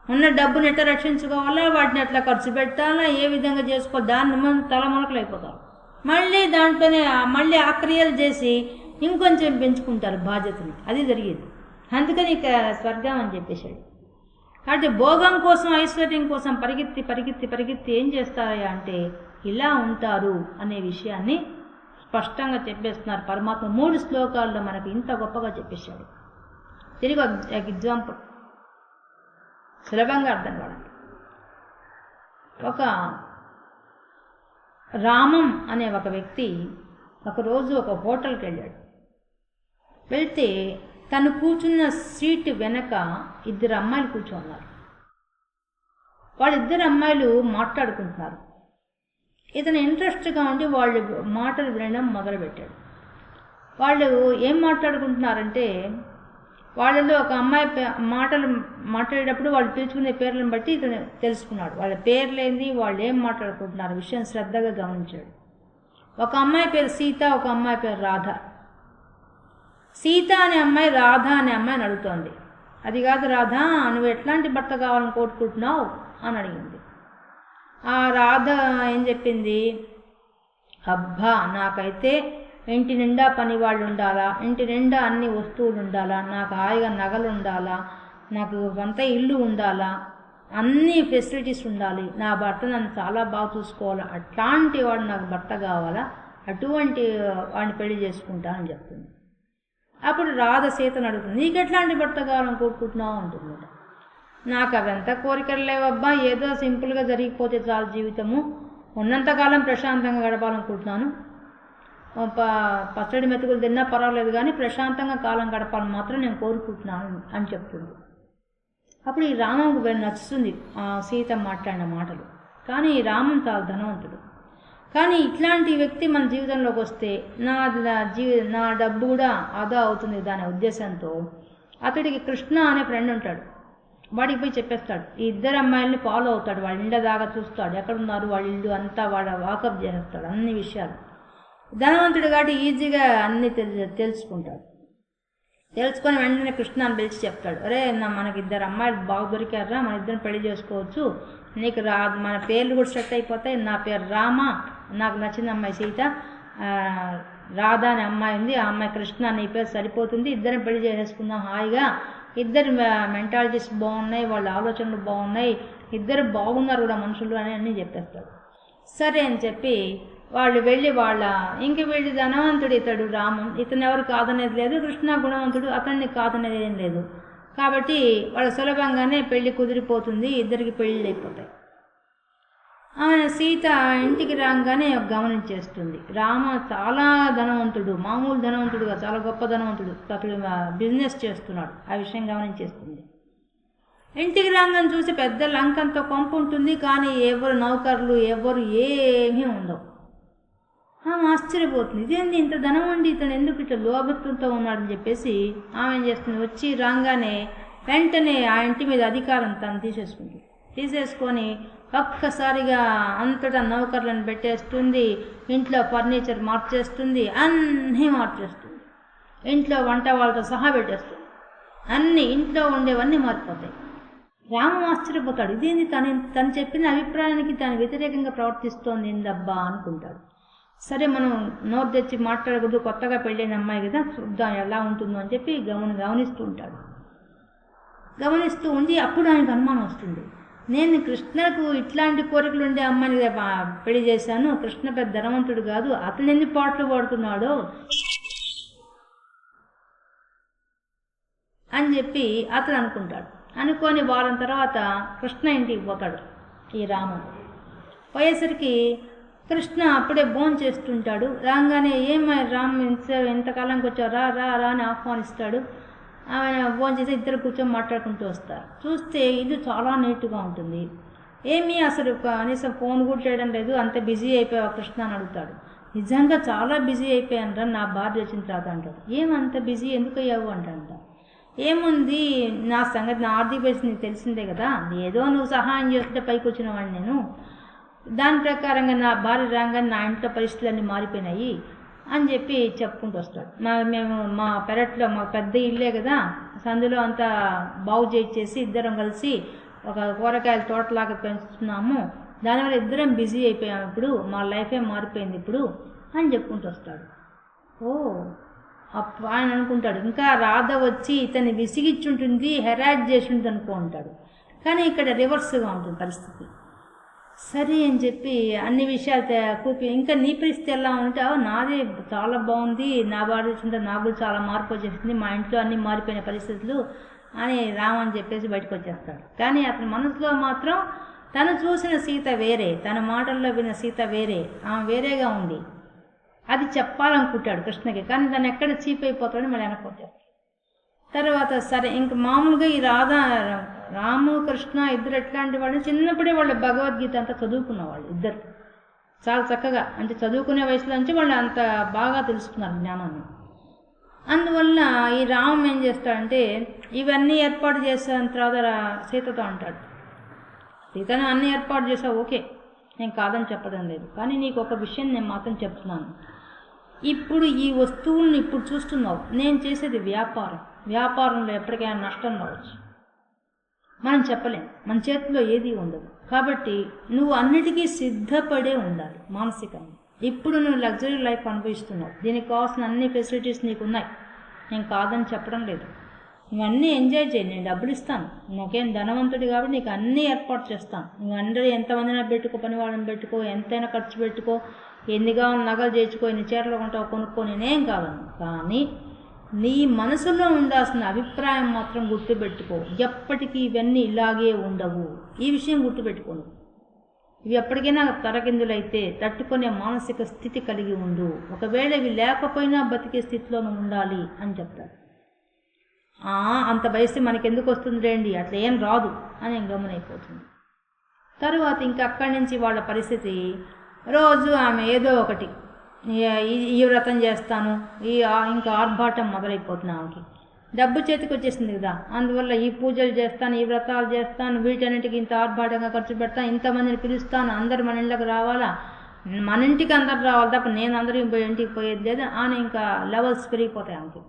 ఉన్న డబ్బుని ఎట్లా రక్షించుకోవాలా, వాటిని ఎట్లా ఖర్చు పెట్టాలా, ఏ విధంగా చేసుకోవాలి, దాన్ని తలమునకలు అయిపోతారు. మళ్ళీ దాంట్లోనే మళ్ళీ ఆ క్రియలు చేసి ఇంకొంచెం పెంచుకుంటారు బాధ్యతని. అది జరిగేది. అందుకని ఇక స్వర్గం అని చెప్పేశాడు. కాబట్టి భోగం కోసం, ఐశ్వర్యం కోసం పరిగెత్తి పరిగెత్తి పరిగెత్తి ఏం చేస్తారా అంటే ఇలా ఉంటారు అనే విషయాన్ని స్పష్టంగా చెప్పేస్తున్నారు పరమాత్మ. 3 శ్లోకాల్లో మనకు ఇంత గొప్పగా చెప్పేశాడు. తిరిగి ఒక ఎగ్జాంపుల్ సులభంగా అర్థం కావాలి. ఒక రామం అనే ఒక వ్యక్తి ఒకరోజు ఒక హోటల్కి వెళ్ళాడు. వెళ్తే తను కూర్చున్న సీటు వెనక 2 అమ్మాయిలు కూర్చున్నారు. వాళ్ళిద్దరు అమ్మాయిలు మాట్లాడుకుంటున్నారు. ఇతను ఇంట్రెస్ట్గా ఉండి వాళ్ళు మాటలు వినడం మొదలుపెట్టాడు. వాళ్ళు ఏం మాట్లాడుకుంటున్నారంటే, వాళ్ళలో ఒక అమ్మాయి మాటలు మాట్లాడేటప్పుడు వాళ్ళు పిలుచుకునే పేర్లను బట్టి ఇతను తెలుసుకున్నాడు. వాళ్ళ పేర్లేంది, వాళ్ళు ఏం మాట్లాడుకుంటున్నారు విషయం శ్రద్ధగా గమనించాడు. ఒక అమ్మాయి పేరు సీత, ఒక అమ్మాయి పేరు రాధ. సీత అనే అమ్మాయి రాధ అనే అమ్మాయిని అడుగుతోంది. అది కాదు రాధ, నువ్వు ఎట్లాంటి భర్త కావాలని కోరుకుంటున్నావు అని అడిగింది. ఆ రాధ ఏం చెప్పింది, అబ్బా నాకైతే ఇంటి నిండా పని వాళ్ళు ఉండాలా, ఇంటి నిండా అన్ని వస్తువులు ఉండాలా, నాకు హాయిగా నగలు ఉండాలా, నాకు సొంత ఇల్లు ఉండాలా, అన్ని ఫెసిలిటీస్ ఉండాలి, నా భర్త నన్ను చాలా బాగా చూసుకోవాలా, అట్లాంటి వాడు నాకు భర్త కావాలా, అటువంటి వాడిని పెళ్లి చేసుకుంటానని చెప్తుంది. అప్పుడు రాధ సీతను అడుగుతుంది, నీకు ఎట్లాంటి భర్త కావాలని కోరుకుంటున్నావు అంటుంది. నాకు అవంతా కోరికలు లేవబ్బా, ఏదో సింపుల్గా జరిగిపోతే చాలు జీవితము, ఉన్నంతకాలం ప్రశాంతంగా గడపాలనుకుంటున్నాను, పచ్చడి మెతుకులు తిన్నా పర్వాలేదు కానీ ప్రశాంతంగా కాలం గడపాలని మాత్రం నేను కోరుకుంటున్నాను అని చెప్తుంది. అప్పుడు ఈ రాముకు నచ్చుతుంది సీత మాట్లాడిన మాటలు. కానీ ఈ రామం చాలా ధనవంతుడు. కానీ ఇట్లాంటి వ్యక్తి మన జీవితంలోకి వస్తే నా డబ్బు కూడా ఆదా అవుతుంది దాని ఉద్దేశంతో అతడికి కృష్ణ అనే ఫ్రెండ్ ఉంటాడు. వాడికి పోయి చెప్పేస్తాడు, ఈ ఇద్దరు అమ్మాయిల్ని ఫాలో అవుతాడు, వాళ్ళ ఇండ దాకా చూస్తాడు, ఎక్కడున్నారు వాళ్ళ ఇల్లు అంతా వాడు వాకప్ చేస్తాడు, అన్ని విషయాలు. ధనవంతుడు కాబట్టి ఈజీగా అన్నీ తెలుసుకుంటాడు. తెలుసుకొని వెంటనే కృష్ణాన్ని పిలిచి చెప్తాడు, అరే మనకి ఇద్దరు అమ్మాయిలు బాగా దొరికారా, మన ఇద్దరిని పెళ్లి చేసుకోవచ్చు, నీకు మన పేర్లు కూడా సెట్ అయిపోతాయి, నా పేరు రామ, నాకు నచ్చిన అమ్మాయి సీత, రాధ అనే అమ్మాయి ఉంది, ఆ అమ్మాయి కృష్ణ, నీ పేరు సరిపోతుంది, ఇద్దరిని పెళ్లి చేసేసుకుందాం హాయిగా, ఇద్దరు మెంటాలిటీస్ బాగున్నాయి, వాళ్ళ ఆలోచనలు బాగున్నాయి, ఇద్దరు బాగున్నారు కూడా మనుషులు అని అన్నీ చెప్పేస్తాడు. సరే అని చెప్పి వాళ్ళు వెళ్ళి వీళ్ళు ధనవంతుడు ఇతడు రామం, ఇతను ఎవరు కాదనేది లేదు, కృష్ణ గుణవంతుడు, అతన్ని కాదనేది ఏం లేదు. కాబట్టి వాళ్ళు సులభంగానే పెళ్లి కుదిరిపోతుంది, ఇద్దరికి పెళ్ళిళ్ళు అయిపోతాయి. ఆమె సీత ఇంటికి రాగానే గమనించేస్తుంది, రామ చాలా ధనవంతుడు, మామూలు ధనవంతుడుగా చాలా గొప్ప ధనవంతుడు, అతడు బిజినెస్ చేస్తున్నాడు, ఆ విషయం గమనించేస్తుంది. ఇంటికి రాగానే చూసి పెద్ద లంకంతో కొంపు ఉంటుంది, కానీ ఎవరు నౌకర్లు ఎవరు ఏమీ ఉండవు. ఆమె ఆశ్చర్యపోతుంది, ఇదేంటి ఇంత ధనం ఉండి ఇతను ఎందుకు ఇట్లా లోభత్వంతో ఉన్నాడని చెప్పేసి ఆమె ఏం చేస్తుంది, వచ్చి రాగానే వెంటనే ఆ ఇంటి మీద అధికారం తను తీసేసుకొని ఒక్కసారిగా అంతటా నౌకర్లను పెట్టేస్తుంది, ఇంట్లో ఫర్నిచర్ మార్చేస్తుంది, అన్నీ మార్చేస్తుంది, ఇంట్లో వంట వాళ్ళతో సహా పెట్టేస్తుంది, అన్నీ ఇంట్లో ఉండేవన్నీ మారిపోతాయి. రామం ఆశ్చర్యపోతాడు, ఇదేంది తను చెప్పిన అభిప్రాయానికి తను వ్యతిరేకంగా ప్రవర్తిస్తోంది ఏందబ్బా అనుకుంటాడు. సరే మనం నోరు తెచ్చి మాట్లాడకూడదు, కొత్తగా పెళ్ళైన అమ్మాయి కదా, చూద్దాం ఎలా ఉంటుందో అని చెప్పి గమనిస్తూ ఉంటాడు. గమనిస్తూ ఉండి అప్పుడు ఆయనకు అనుమానం వస్తుంది, నేను కృష్ణకు ఇట్లాంటి కోరికలు ఉండే అమ్మాయిని పెళ్లి చేశాను, కృష్ణ పెద్ద ధనవంతుడు కాదు, అతను ఎన్ని పాటలు పాడుతున్నాడో అని చెప్పి అతను అనుకుంటాడు. అనుకొని వారం తర్వాత కృష్ణ ఇంటికి పోతాడు ఈ రామం. పోయేసరికి కృష్ణ అప్పుడే భోజనం చేస్తుంటాడు. రాగానే రామ్ ఎంతకాలంకి వచ్చావు, రా రా రా అని ఆహ్వానిస్తాడు. ఆమె భోజనం చేసి ఇద్దరు కూర్చొని మాట్లాడుకుంటూ వస్తారు. చూస్తే ఇల్లు చాలా నీట్గా ఉంటుంది, ఏమీ అసలు కనీసం ఫోన్ కూడా చేయడం లేదు, అంత బిజీ అయిపోయావు కృష్ణ అని అడుగుతాడు. నిజంగా చాలా బిజీ అయిపోయాను రా, నా భార్య వచ్చిన తర్వాత అంటాడు. ఏమంత బిజీ ఎందుకు అయ్యావు అంట. ఏముంది, నా సంగతి నా ఆర్థిక పరిస్థితి నీకు తెలిసిందే కదా, ఏదో నువ్వు సహాయం చేస్తుంటే పైకి వచ్చిన వాడిని నేను, దాని ప్రకారంగా నా భార్య రాగానే నా ఇంట్లో పరిస్థితులన్నీ మారిపోయినాయి అని చెప్పి చెప్పుకుంటూ వస్తాడు. మేము మా పెరట్లో మా పెద్ద ఇల్లే కదా, సందులో అంతా బాగు చేయించేసి ఇద్దరం కలిసి ఒక కూరగాయల తోటలాగా పెంచుతున్నాము, దానివల్ల ఇద్దరం బిజీ అయిపోయాము, ఇప్పుడు మా లైఫే మారిపోయింది ఇప్పుడు అని చెప్పుకుంటూ వస్తాడు. ఆయన అనుకుంటాడు, ఇంకా రాధ వచ్చి ఇతన్ని విసిగిచ్చుంటుంది, హెరాజ్ చేసి ఉంటుంది అనుకుంటాడు. కానీ ఇక్కడ రివర్స్గా ఉంటుంది పరిస్థితి. సరే అని చెప్పి అన్ని విషయాలు ఇంకా నీ పరిస్థితి ఎలా ఉంటావు, నాదే చాలా బాగుంది, నా భార్య వచ్చింటే నాకు కూడా చాలా మార్పు వచ్చేసింది, మా ఇంట్లో అన్నీ మారిపోయిన పరిస్థితులు అని రామని చెప్పేసి బయటకు వచ్చేస్తాడు. కానీ అతని మనసులో మాత్రం తను చూసిన సీత వేరే, తన మాటల్లో విన్న సీత వేరే, ఆమె వేరేగా ఉంది, అది చెప్పాలనుకుంటాడు కృష్ణకి. కానీ దాన్ని ఎక్కడ చీప్ అయిపోతాడని మళ్ళీ అనుకుంటాడు. తర్వాత సరే ఇంక మామూలుగా ఈ రాము కృష్ణ ఇద్దరు ఎట్లాంటి వాళ్ళు, చిన్నప్పుడే వాళ్ళు భగవద్గీత అంతా చదువుకున్న వాళ్ళు ఇద్దరు చాలా చక్కగా, అంటే చదువుకునే వయసులో నుంచి వాళ్ళు అంత బాగా తెలుసుకున్నారు జ్ఞానాన్ని. అందువల్ల ఈ రామం ఏం చేస్తాడంటే ఇవన్నీ ఏర్పాటు చేసిన తర్వాత సీతతో అంటాడు, సీతను అన్నీ ఏర్పాటు చేసావు ఓకే, నేను కాదని చెప్పడం లేదు, కానీ నీకు ఒక విషయం నేను మాత్రం చెప్తున్నాను, ఇప్పుడు ఈ వస్తువులను ఇప్పుడు చూస్తున్నావు, నేను చేసేది వ్యాపారంలో ఎప్పటికైనా నష్టం రావచ్చు, మనం చెప్పలేం, మన చేతిలో ఏది ఉండదు. కాబట్టి నువ్వు అన్నిటికీ సిద్ధపడే ఉండాలి మానసికంగా. ఇప్పుడు నువ్వు లగ్జరీ లైఫ్ అనుభవిస్తున్నావు, దీనికి కావాల్సిన అన్ని ఫెసిలిటీస్ నీకు ఉన్నాయి, నేను కాదని చెప్పడం లేదు, నువ్వు అన్నీ ఎంజాయ్ చేయి, నేను డబ్బులు ఇస్తాను, నాకేం ధనవంతుడి కాబట్టి నీకు అన్నీ ఏర్పాటు చేస్తాను, నువ్వు అందరూ ఎంతమందినా పెట్టుకో, పని వాళ్ళని పెట్టుకో, ఎంతైనా ఖర్చు పెట్టుకో, ఎన్నిగా నగలు చేర్చుకొని చీరలు కొంటావు కొనుక్కొని నేనేం కాదను. కానీ నీ మనసులో ఉండాల్సిన అభిప్రాయం మాత్రం గుర్తుపెట్టుకో. ఎప్పటికీ ఇవన్నీ ఇలాగే ఉండవు. ఈ విషయం గుర్తుపెట్టుకోను. ఇవి ఎప్పటికైనా తరకిందులైతే తట్టుకునే మానసిక స్థితి కలిగి ఉండు. ఒకవేళ ఇవి లేకపోయినా బతికే స్థితిలోనూ ఉండాలి అని చెప్తాడు. అంత వయసు మనకెందుకు వస్తుంది రండి, అట్లా ఏం రాదు అని గమనైపోతుంది. తరువాత ఇంకా అక్కడి నుంచి వాళ్ళ పరిస్థితి, రోజు ఆమె ఏదో ఒకటి ఈ వ్రతం చేస్తాను, ఇంకా ఆర్భాటం మొదలైపోతుంది. ఆమెకి డబ్బు చేతికి వచ్చేసింది కదా, అందువల్ల ఈ పూజలు చేస్తాను, ఈ వ్రతాలు చేస్తాను, వీటన్నిటికి ఇంత ఆర్భాటంగా ఖర్చు పెడతాను, ఇంతమందిని పిలుస్తాను, అందరు మన ఇంట్లోకి రావాలా, మన ఇంటికి అందరు రావాలి తప్ప నేను అందరికీ ఇంటికి పోయేది లేదా అని ఇంకా లెవెల్స్ పెరిగిపోతాయి ఆమెకి.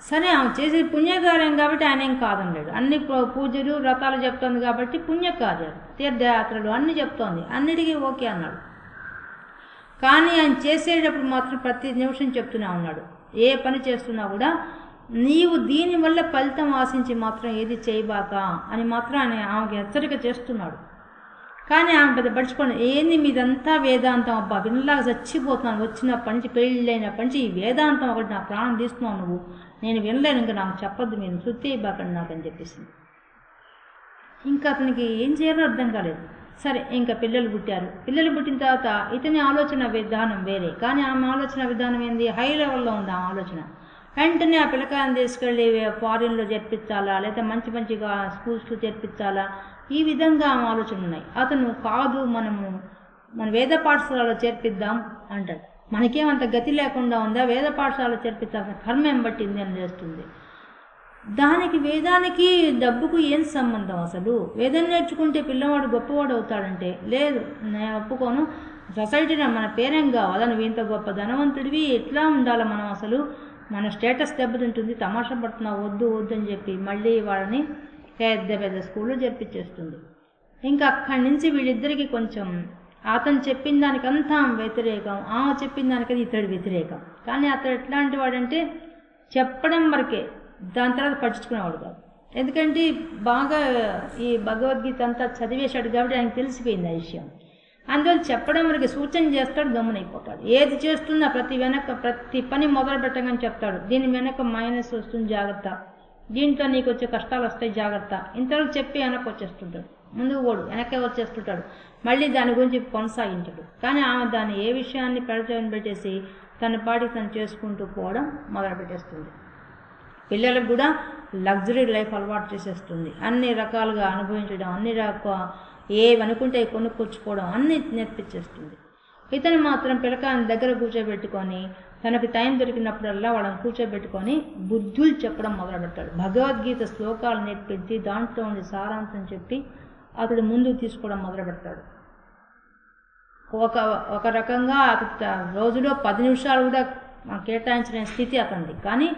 సరే, ఆమె చేసే పుణ్యకార్యం కాబట్టి ఆయన ఏం కాదన్నాడు. అన్ని పూజలు వ్రతాలు చెప్తోంది కాబట్టి పుణ్యకార్యాలు, తీర్థయాత్రలు అన్నీ చెప్తోంది, అన్నిటికీ ఓకే అన్నాడు. కానీ ఆయన చేసేటప్పుడు మాత్రం ప్రతి నిమిషం చెప్తూనే ఉన్నాడు, ఏ పని చేస్తున్నా కూడా నీవు దీనివల్ల ఫలితం ఆశించి మాత్రం ఏది చేయబాక అని మాత్రం ఆయన ఆమెకి హెచ్చరిక చేస్తున్నాడు. కానీ ఆమె పెద్ద పడుచుకోండి, ఏంది మీదంతా వేదాంతం, అబ్బా వినలాగా చచ్చిపోతున్నాను, వచ్చినప్పటి నుంచి పెళ్ళైనప్పటి నుంచి ఈ వేదాంతం ఒకటి నా ప్రాణం తీస్తున్నావు నువ్వు, నేను వినలేను, ఇంకా నాకు చెప్పొద్దు, మీరు శుద్ధి ఇవ్వకండి నాకు అని చెప్పేసింది. ఇంకా అతనికి ఏం చేయాలో అర్థం కాలేదు. సరే, ఇంకా పిల్లలు పుట్టారు. పిల్లలు పుట్టిన తర్వాత ఇతని ఆలోచన విధానం వేరే, కానీ ఆమె ఆలోచన విధానం ఏంది, హై లెవెల్లో ఉంది ఆ ఆలోచన. వెంటనే ఆ పిల్లకాయని తీసుకెళ్ళి ఫారిన్లో చేర్పించాలా, లేదా మంచి మంచిగా స్కూల్స్లో చేర్పించాలా, ఈ విధంగా ఆమె ఆలోచనలు ఉన్నాయి. అతను కాదు, మన వేద పాఠశాలలో చేర్పిద్దాం అంటాడు. మనకేమంత గతి లేకుండా ఉందా, వేద పాఠశాలలో చేర్పించాల్సిన కర్మ ఏం పట్టింది అని చేస్తుంది. దానికి వేదానికి డబ్బుకు ఏం సంబంధం అసలు? వేదం నేర్చుకుంటే పిల్లవాడు గొప్పవాడు అవుతాడంటే లేదు, నేను ఒప్పుకోను. సొసైటీలో మన పేరేం కావాలా, నువ్వు ఇంత గొప్ప ధనవంతుడివి, ఎట్లా ఉండాలి మనం, అసలు మన స్టేటస్ దెబ్బతింటుంది, తమాషా పడుతున్నావు, వద్దు వద్దు అని చెప్పి మళ్ళీ వాళ్ళని పెద్ద పెద్ద స్కూల్లో చేర్పించేస్తుంది. ఇంకా అక్కడి నుంచి వీళ్ళిద్దరికీ కొంచెం అతను చెప్పిన దానికంతా ఆమె వ్యతిరేకం, ఆమె చెప్పిన దానికది ఇతడు వ్యతిరేకం. కానీ అతడు ఎట్లాంటి వాడంటే చెప్పడం వరకే, దాని తర్వాత పట్టించుకునేవాడు కాదు. ఎందుకంటే బాగా ఈ భగవద్గీత అంతా చదివేశాడు కాబట్టి ఆయనకు తెలిసిపోయింది ఆ విషయం. అందువల్ల చెప్పడం వరకు సూచన చేస్తాడు, గమ్మునైపోతాడు. ఏది చేస్తున్నా ప్రతి పని మొదలు పెట్టగానే చెప్తాడు, దీని వెనక మైనస్ వస్తుంది జాగ్రత్త, దీంట్లో నీకు వచ్చే కష్టాలు వస్తాయి జాగ్రత్త, ఇంతవరకు చెప్పి వెనక్కి వచ్చేస్తుంటాడు. ముందుకు పోడు, వెనక్కి వచ్చేస్తుంటాడు, మళ్ళీ దాని గురించి కొనసాగించడు. కానీ ఆమె దాన్ని ఏ విషయాన్ని పరిచయం పెట్టేసి తన పాటికి తను చేసుకుంటూ పోవడం మొదలు పెట్టేస్తుంది. పిల్లలకు కూడా లగ్జరీ లైఫ్ అలవాటు చేసేస్తుంది, అన్ని రకాలుగా అనుభవించడం, అన్ని ఏవనుకుంటే కొనుక్కొచ్చుకోవడం అన్నీ నేర్పించేస్తుంది. ఇతను మాత్రం పిల్లకాయని దగ్గర కూర్చోబెట్టుకొని తనకు టైం దొరికినప్పుడల్లా వాళ్ళని కూర్చోబెట్టుకొని బుద్ధులు చెప్పడం మొదలుపెట్టాడు. భగవద్గీత శ్లోకాలు నేర్పించి దాంట్లో ఉండి సారాంశం చెప్పి అతడు ముందుకు తీసుకోవడం మొదలు పెడతాడు. ఒక రకంగా అతడు రోజులో 10 నిమిషాలు కూడా కేటాయించిన స్థితి అతనిది, కానీ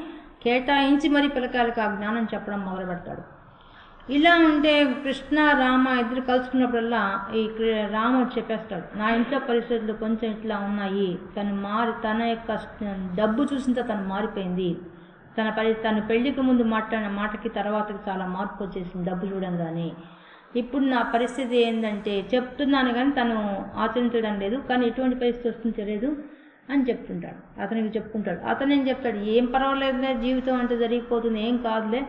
కేటాయించి మరి పిల్లకాయలకు ఆ జ్ఞానం చెప్పడం మొదలు పెడతాడు. ఇలా ఉంటే కృష్ణ రామ ఇద్దరు కలుసుకున్నప్పుడల్లా ఈ రాముడు చెప్పేస్తాడు, నా ఇంట్లో పరిస్థితులు కొంచెం ఇట్లా ఉన్నాయి, తన యొక్క డబ్బు చూసింత తను మారిపోయింది, తను పెళ్లికి ముందు మాట్లాడిన మాటకి తర్వాతకి చాలా మార్పు వచ్చేసింది డబ్బు చూడంగానే. ఇప్పుడు నా పరిస్థితి ఏంటంటే చెప్తున్నాను కానీ తను ఆచరించడం లేదు, కానీ ఎటువంటి పరిస్థితి వస్తుందో తెలియదు అని చెప్తుంటాడు. అతనికి చెప్పుకుంటాడు. అతను ఏం చెప్తాడు, ఏం పర్వాలేదులే, జీవితం అంటే జరిగిపోతుంది, ఏం కాదులే,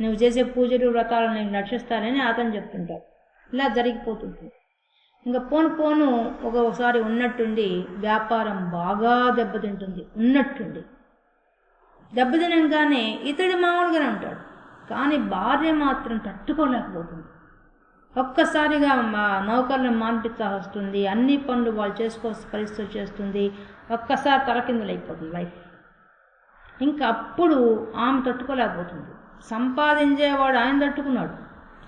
నువ్వు చేసే పూజలు వ్రతాలు నేను నడిచిస్తానని అతను చెప్తుంటాడు. ఇలా జరిగిపోతుంది. ఇంకా పోను ఒకసారి ఉన్నట్టుండి వ్యాపారం బాగా దెబ్బతింటుంది. ఉన్నట్టుండి దెబ్బతినంగానే ఇతడు మామూలుగానే ఉంటాడు, కానీ భార్య మాత్రం తట్టుకోలేకపోతుంది. ఒక్కసారిగా నౌకర్లను మాన్పించాల్సి వస్తుంది, అన్ని పనులు వాళ్ళు చేసుకోవాల్సిన పరిస్థితి చేస్తుంది, ఒక్కసారి తలకిందులైపోతుంది లైఫ్. ఇంకా అప్పుడు ఆమె తట్టుకోలేకపోతుంది. సంపాదించేవాడు ఆయన తట్టుకున్నాడు,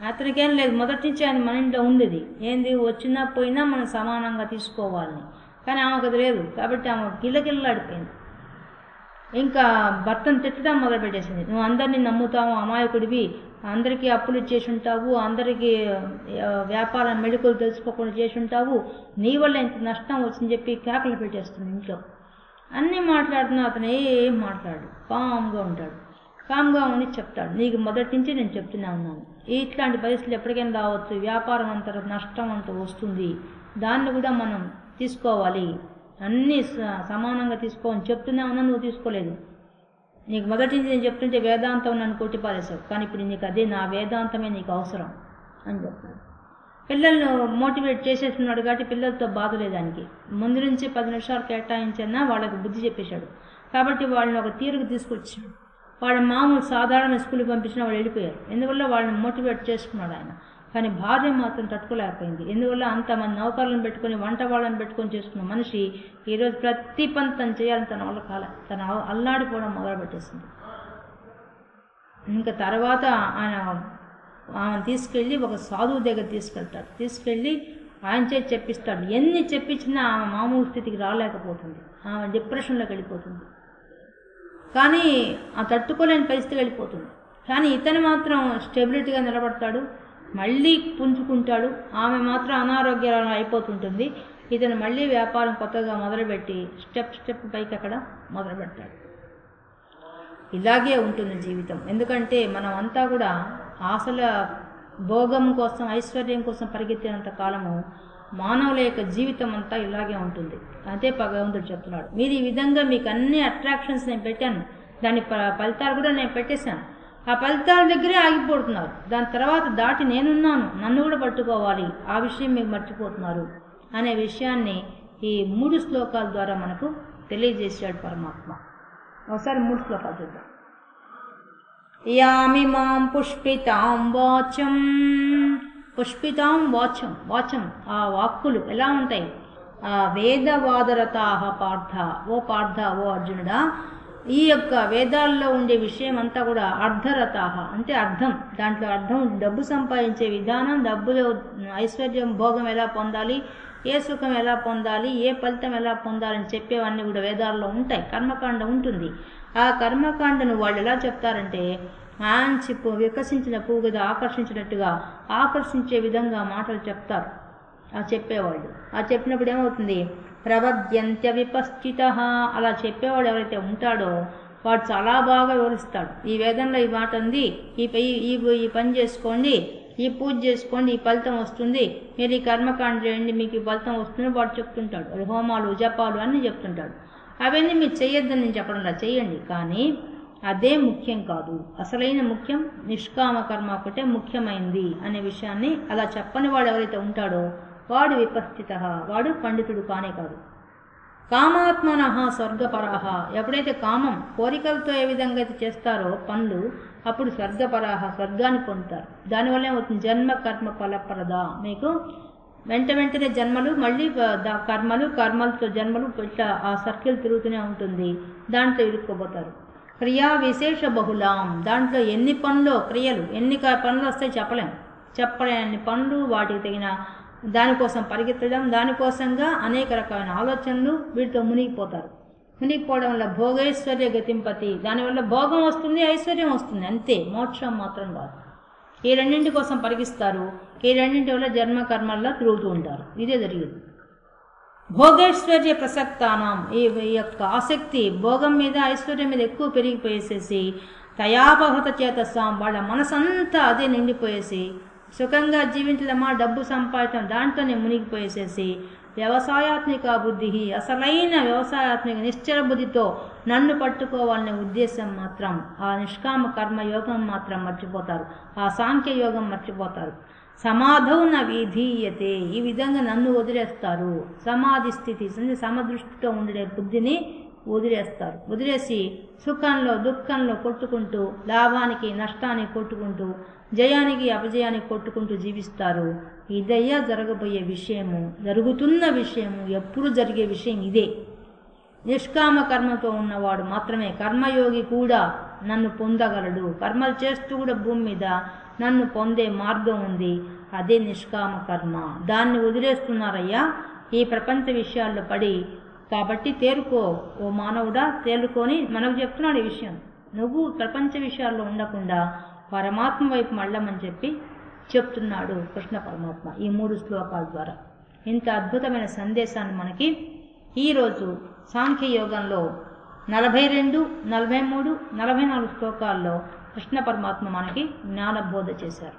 అతనికేం లేదు, మొదటి నుంచి ఆయన మన ఇంట్లో ఉండేది ఏంది, వచ్చినా పోయినా మనం సమానంగా తీసుకోవాలని. కానీ ఆమెకు అది లేదు కాబట్టి ఆమె గిల్లగిల్లాడిపోయింది. ఇంకా భర్తను తిట్టడం మొదలుపెట్టేసింది, నువ్వు అందరినీ నమ్ముతావు, అమాయకుడివి, అందరికీ అప్పులు చేసి ఉంటావు, అందరికీ వ్యాపారం మెడికల్ తెలుసుకోకుండా చేసి ఉంటావు, నీ వల్ల ఇంత నష్టం వచ్చిందని చెప్పి కేకలు పెట్టేస్తుంది ఇంట్లో. అన్నీ మాట్లాడుతున్నా అతను ఏం మాట్లాడు, కామ్గా ఉంటాడు. కామ్గా ఉండి చెప్తాడు, నీకు మొదటి నుంచి నేను చెప్తూనే ఉన్నాను, ఇట్లాంటి పరిస్థితులు ఎప్పటికైనా రావచ్చు, వ్యాపారం అంత నష్టం అంత వస్తుంది, దాన్ని కూడా మనం తీసుకోవాలి, అన్నీ సమానంగా తీసుకో అని చెప్తూనే ఉన్నా, నువ్వు తీసుకోలేదు. నీకు మొదటి నుంచి నేను చెప్తుంటే వేదాంతం నన్ను కొట్టిపారేశావు, కానీ ఇప్పుడు నీకు అదే నా వేదాంతమే నీకు అవసరం అని చెప్తున్నాడు. పిల్లలను మోటివేట్ చేసేస్తున్నాడు కాబట్టి పిల్లలతో బాధ లేదానికి. ముందు నుంచి 10 నిమిషాలు కేటాయించన్నా వాళ్ళకి బుద్ధి చెప్పేశాడు. కాబట్టి వాళ్ళని ఒక తీరుకు తీసుకొచ్చాడు. వాళ్ళ మామూలు సాధారణ స్కూల్కి పంపించిన వాళ్ళు వెళ్ళిపోయారు. ఎందువల్ల వాళ్ళని మోటివేట్ చేసుకున్నాడు ఆయన. కానీ భార్య మాత్రం తట్టుకోలేకపోయింది. ఎందువల్ల అంతమంది నౌకర్లను పెట్టుకొని, వంట వాళ్ళని పెట్టుకొని చేసుకున్న మనిషి ఈరోజు ప్రతి పని తను చేయాలని తన వల్ల కాలే, తను అల్లాడిపోవడం మొదలుపెట్టేసింది. ఇంకా తర్వాత ఆయన తీసుకెళ్ళి ఒక సాధువు దగ్గర తీసుకెళ్తాడు. తీసుకెళ్ళి ఆయన చేతి చెప్పిస్తాడు. ఎన్ని చెప్పించినా ఆమె మామూలు స్థితికి రాలేకపోతుంది. ఆమె డిప్రెషన్లోకి వెళ్ళిపోతుంది. కానీ ఆ తట్టుకోలేని పరిస్థితికి వెళ్ళిపోతుంది. కానీ ఇతను మాత్రం స్టెబిలిటీగా నిలబడతాడు, మళ్ళీ పుంజుకుంటాడు. ఆమె మాత్రం అనారోగ్యాలు అయిపోతుంటుంది. ఇతను మళ్ళీ వ్యాపారం కొత్తగా మొదలుపెట్టి స్టెప్ పైకి అక్కడ మొదలుపెడతాడు. ఇలాగే ఉంటుంది జీవితం. ఎందుకంటే మనం అంతా కూడా ఆశల భోగం కోసం, ఐశ్వర్యం కోసం పరిగెత్తినంత కాలము మానవుల యొక్క జీవితం అంతా ఇలాగే ఉంటుంది. అదే భగవంతుడు చెప్తున్నాడు. మీరు ఈ విధంగా మీకు అన్ని అట్రాక్షన్స్ నేను పెట్టాను, దాని ఫలితాలు కూడా నేను పెట్టేశాను. ఆ ఫలితాల దగ్గరే ఆగిపోతున్నారు. దాని తర్వాత దాటి నేనున్నాను, నన్ను కూడా పట్టుకోవాలి, ఆ విషయం మీకు మర్చిపోతున్నారు అనే విషయాన్ని ఈ 3 శ్లోకాల ద్వారా మనకు తెలియజేశాడు పరమాత్మ. ఒకసారి 3 శ్లోకాలు చూద్దాం. యామిమాం పుష్పితాం వాచం, పుష్పితాం వాచం, వాచం ఆ వాక్కులు ఎలా ఉంటాయి? వేదవాదరతాహ పార్థ, ఓ పార్థ, ఓ అర్జునుడా, ఈ యొక్క వేదాల్లో ఉండే విషయం అంతా కూడా అర్ధరతాహ అంటే అర్థం. దాంట్లో అర్థం డబ్బు సంపాదించే విధానం, డబ్బులు ఐశ్వర్యం భోగం ఎలా పొందాలి, ఏ సుఖం ఎలా పొందాలి, ఏ ఫలితం ఎలా పొందాలని చెప్పేవన్నీ కూడా వేదాల్లో ఉంటాయి. కర్మకాండ ఉంటుంది. ఆ కర్మకాండను వాళ్ళు ఎలా చెప్తారంటే మంచి వికసించిన పువ్వు కదా ఆకర్షించినట్టుగా ఆకర్షించే విధంగా మాటలు చెప్తారు ఆ చెప్పేవాళ్ళు. ఆ చెప్పినప్పుడు ఏమవుతుంది? ప్రవద్యంత్య విపశ్చిత, అలా చెప్పేవాడు ఎవరైతే ఉంటాడో వాడు చాలా బాగా వివరిస్తాడు. ఈ వేదంలో ఈ మాట ఉంది, ఈ పని చేసుకోండి, ఈ పూజ చేసుకోండి, ఈ ఫలితం వస్తుంది, మీరు ఈ కర్మకాండ చేయండి, మీకు ఈ ఫలితం వస్తుంది వాడు చెప్తుంటాడు. హోమాలు జపాలు అన్నీ చెప్తుంటాడు. అవన్నీ మీరు చెయ్యొద్దని నేను చెప్పడంలా, చెయ్యండి. కానీ అదే ముఖ్యం కాదు. అసలైన ముఖ్యం నిష్కామ కర్మ ఒకటే ముఖ్యమైంది అనే విషయాన్ని అలా చెప్పని వాడు ఎవరైతే ఉంటాడో వాడు విపస్థిత, వాడు పండితుడు కానే కాదు. కామాత్మనః స్వర్గపరాహ, ఎప్పుడైతే కామం కోరికలతో ఏ విధంగా అయితే చేస్తారో పనులు, అప్పుడు స్వర్గపరాహ స్వర్గాన్ని పొందుతారు. దానివల్ల ఏమవుతుంది? జన్మ కర్మ ఫలప్రద, మీకు వెంటనే జన్మలు, మళ్ళీ కర్మలతో జన్మలు, ఇట్లా ఆ సర్కిల్ తిరుగుతూనే ఉంటుంది. దాంట్లో ఇరుక్కోబోతారు. క్రియా విశేష బహుళాం, దాంట్లో ఎన్ని క్రియలు ఎన్ని పనులు వస్తాయి చెప్పలేని పనులు, వాటికి తగిన దానికోసం పరిగెత్తడం, దానికోసంగా అనేక రకమైన ఆలోచనలు, వీటితో మునిగిపోతారు. మునిగిపోవడం వల్ల భోగైశ్వర్య గతింపతి, దానివల్ల భోగం వస్తుంది, ఐశ్వర్యం వస్తుంది, అంతే. మోక్షం మాత్రం కాదు. ఈ రెండింటి కోసం పరిగిస్తారు. ఈ రెండింటి వల్ల జన్మ కర్మల్లో తిరుగుతూ ఉంటారు. ఇదే జరిగింది. భోగైశ్వర్య ప్రసక్తానం, ఈ యొక్క ఆసక్తి భోగం మీద ఐశ్వర్యం మీద ఎక్కువ పెరిగిపోయేసేసి తయాపహృత చేతసాం, వాళ్ళ మనసంతా అదే నిండిపోయేసి సుఖంగా జీవించడమా, డబ్బు సంపాదించడం దాంట్లోనే మునిగిపోయేసేసి వ్యవసాయాత్మిక బుద్ధి, అసలైన వ్యవసాయాత్మిక నిశ్చల బుద్ధితో నన్ను పట్టుకోవాలనే ఉద్దేశం మాత్రం, ఆ నిష్కామ కర్మయోగం మాత్రం మర్చిపోతారు, ఆ సాంఖ్య యోగం మర్చిపోతారు. సమాధౌ న విధీయతే, ఈ విధంగా నన్ను వదిలేస్తారు. సమాధి స్థితి, సమదృష్టితో ఉండే బుద్ధిని వదిలేస్తారు. వదిలేసి సుఖంలో దుఃఖంలో కొట్టుకుంటూ, లాభానికి నష్టానికి కొట్టుకుంటూ, జయానికి అపజయానికి కొట్టుకుంటూ జీవిస్తారు. ఇదయ్యా జరగబోయే విషయము, జరుగుతున్న విషయము, ఎప్పుడు జరిగే విషయం ఇదే. నిష్కామ కర్మతో ఉన్నవాడు మాత్రమే, కర్మయోగి కూడా నన్ను పొందగలడు. కర్మలు చేస్తూ కూడా భూమి మీద నన్ను పొందే మార్గం ఉంది, అదే నిష్కామ కర్మ. దాన్ని వదిలేస్తున్నారయ్యా ఈ ప్రపంచ విషయాల్లో పడి. కాబట్టి తేరుకో ఓ మానవుడా, తేలుకొని మనకు చెప్తున్నాడు ఈ విషయం. నువ్వు ప్రపంచ విషయాల్లో ఉండకుండా పరమాత్మ వైపు మళ్ళమని చెప్పి చెప్తున్నాడు కృష్ణ పరమాత్మ ఈ 3 శ్లోకాల ద్వారా. ఇంత అద్భుతమైన సందేశాన్ని మనకి ఈరోజు సాంఖ్యయోగంలో 42, 43, 44 శ్లోకాల్లో కృష్ణ పరమాత్మ మనకి జ్ఞానబోధ చేశారు.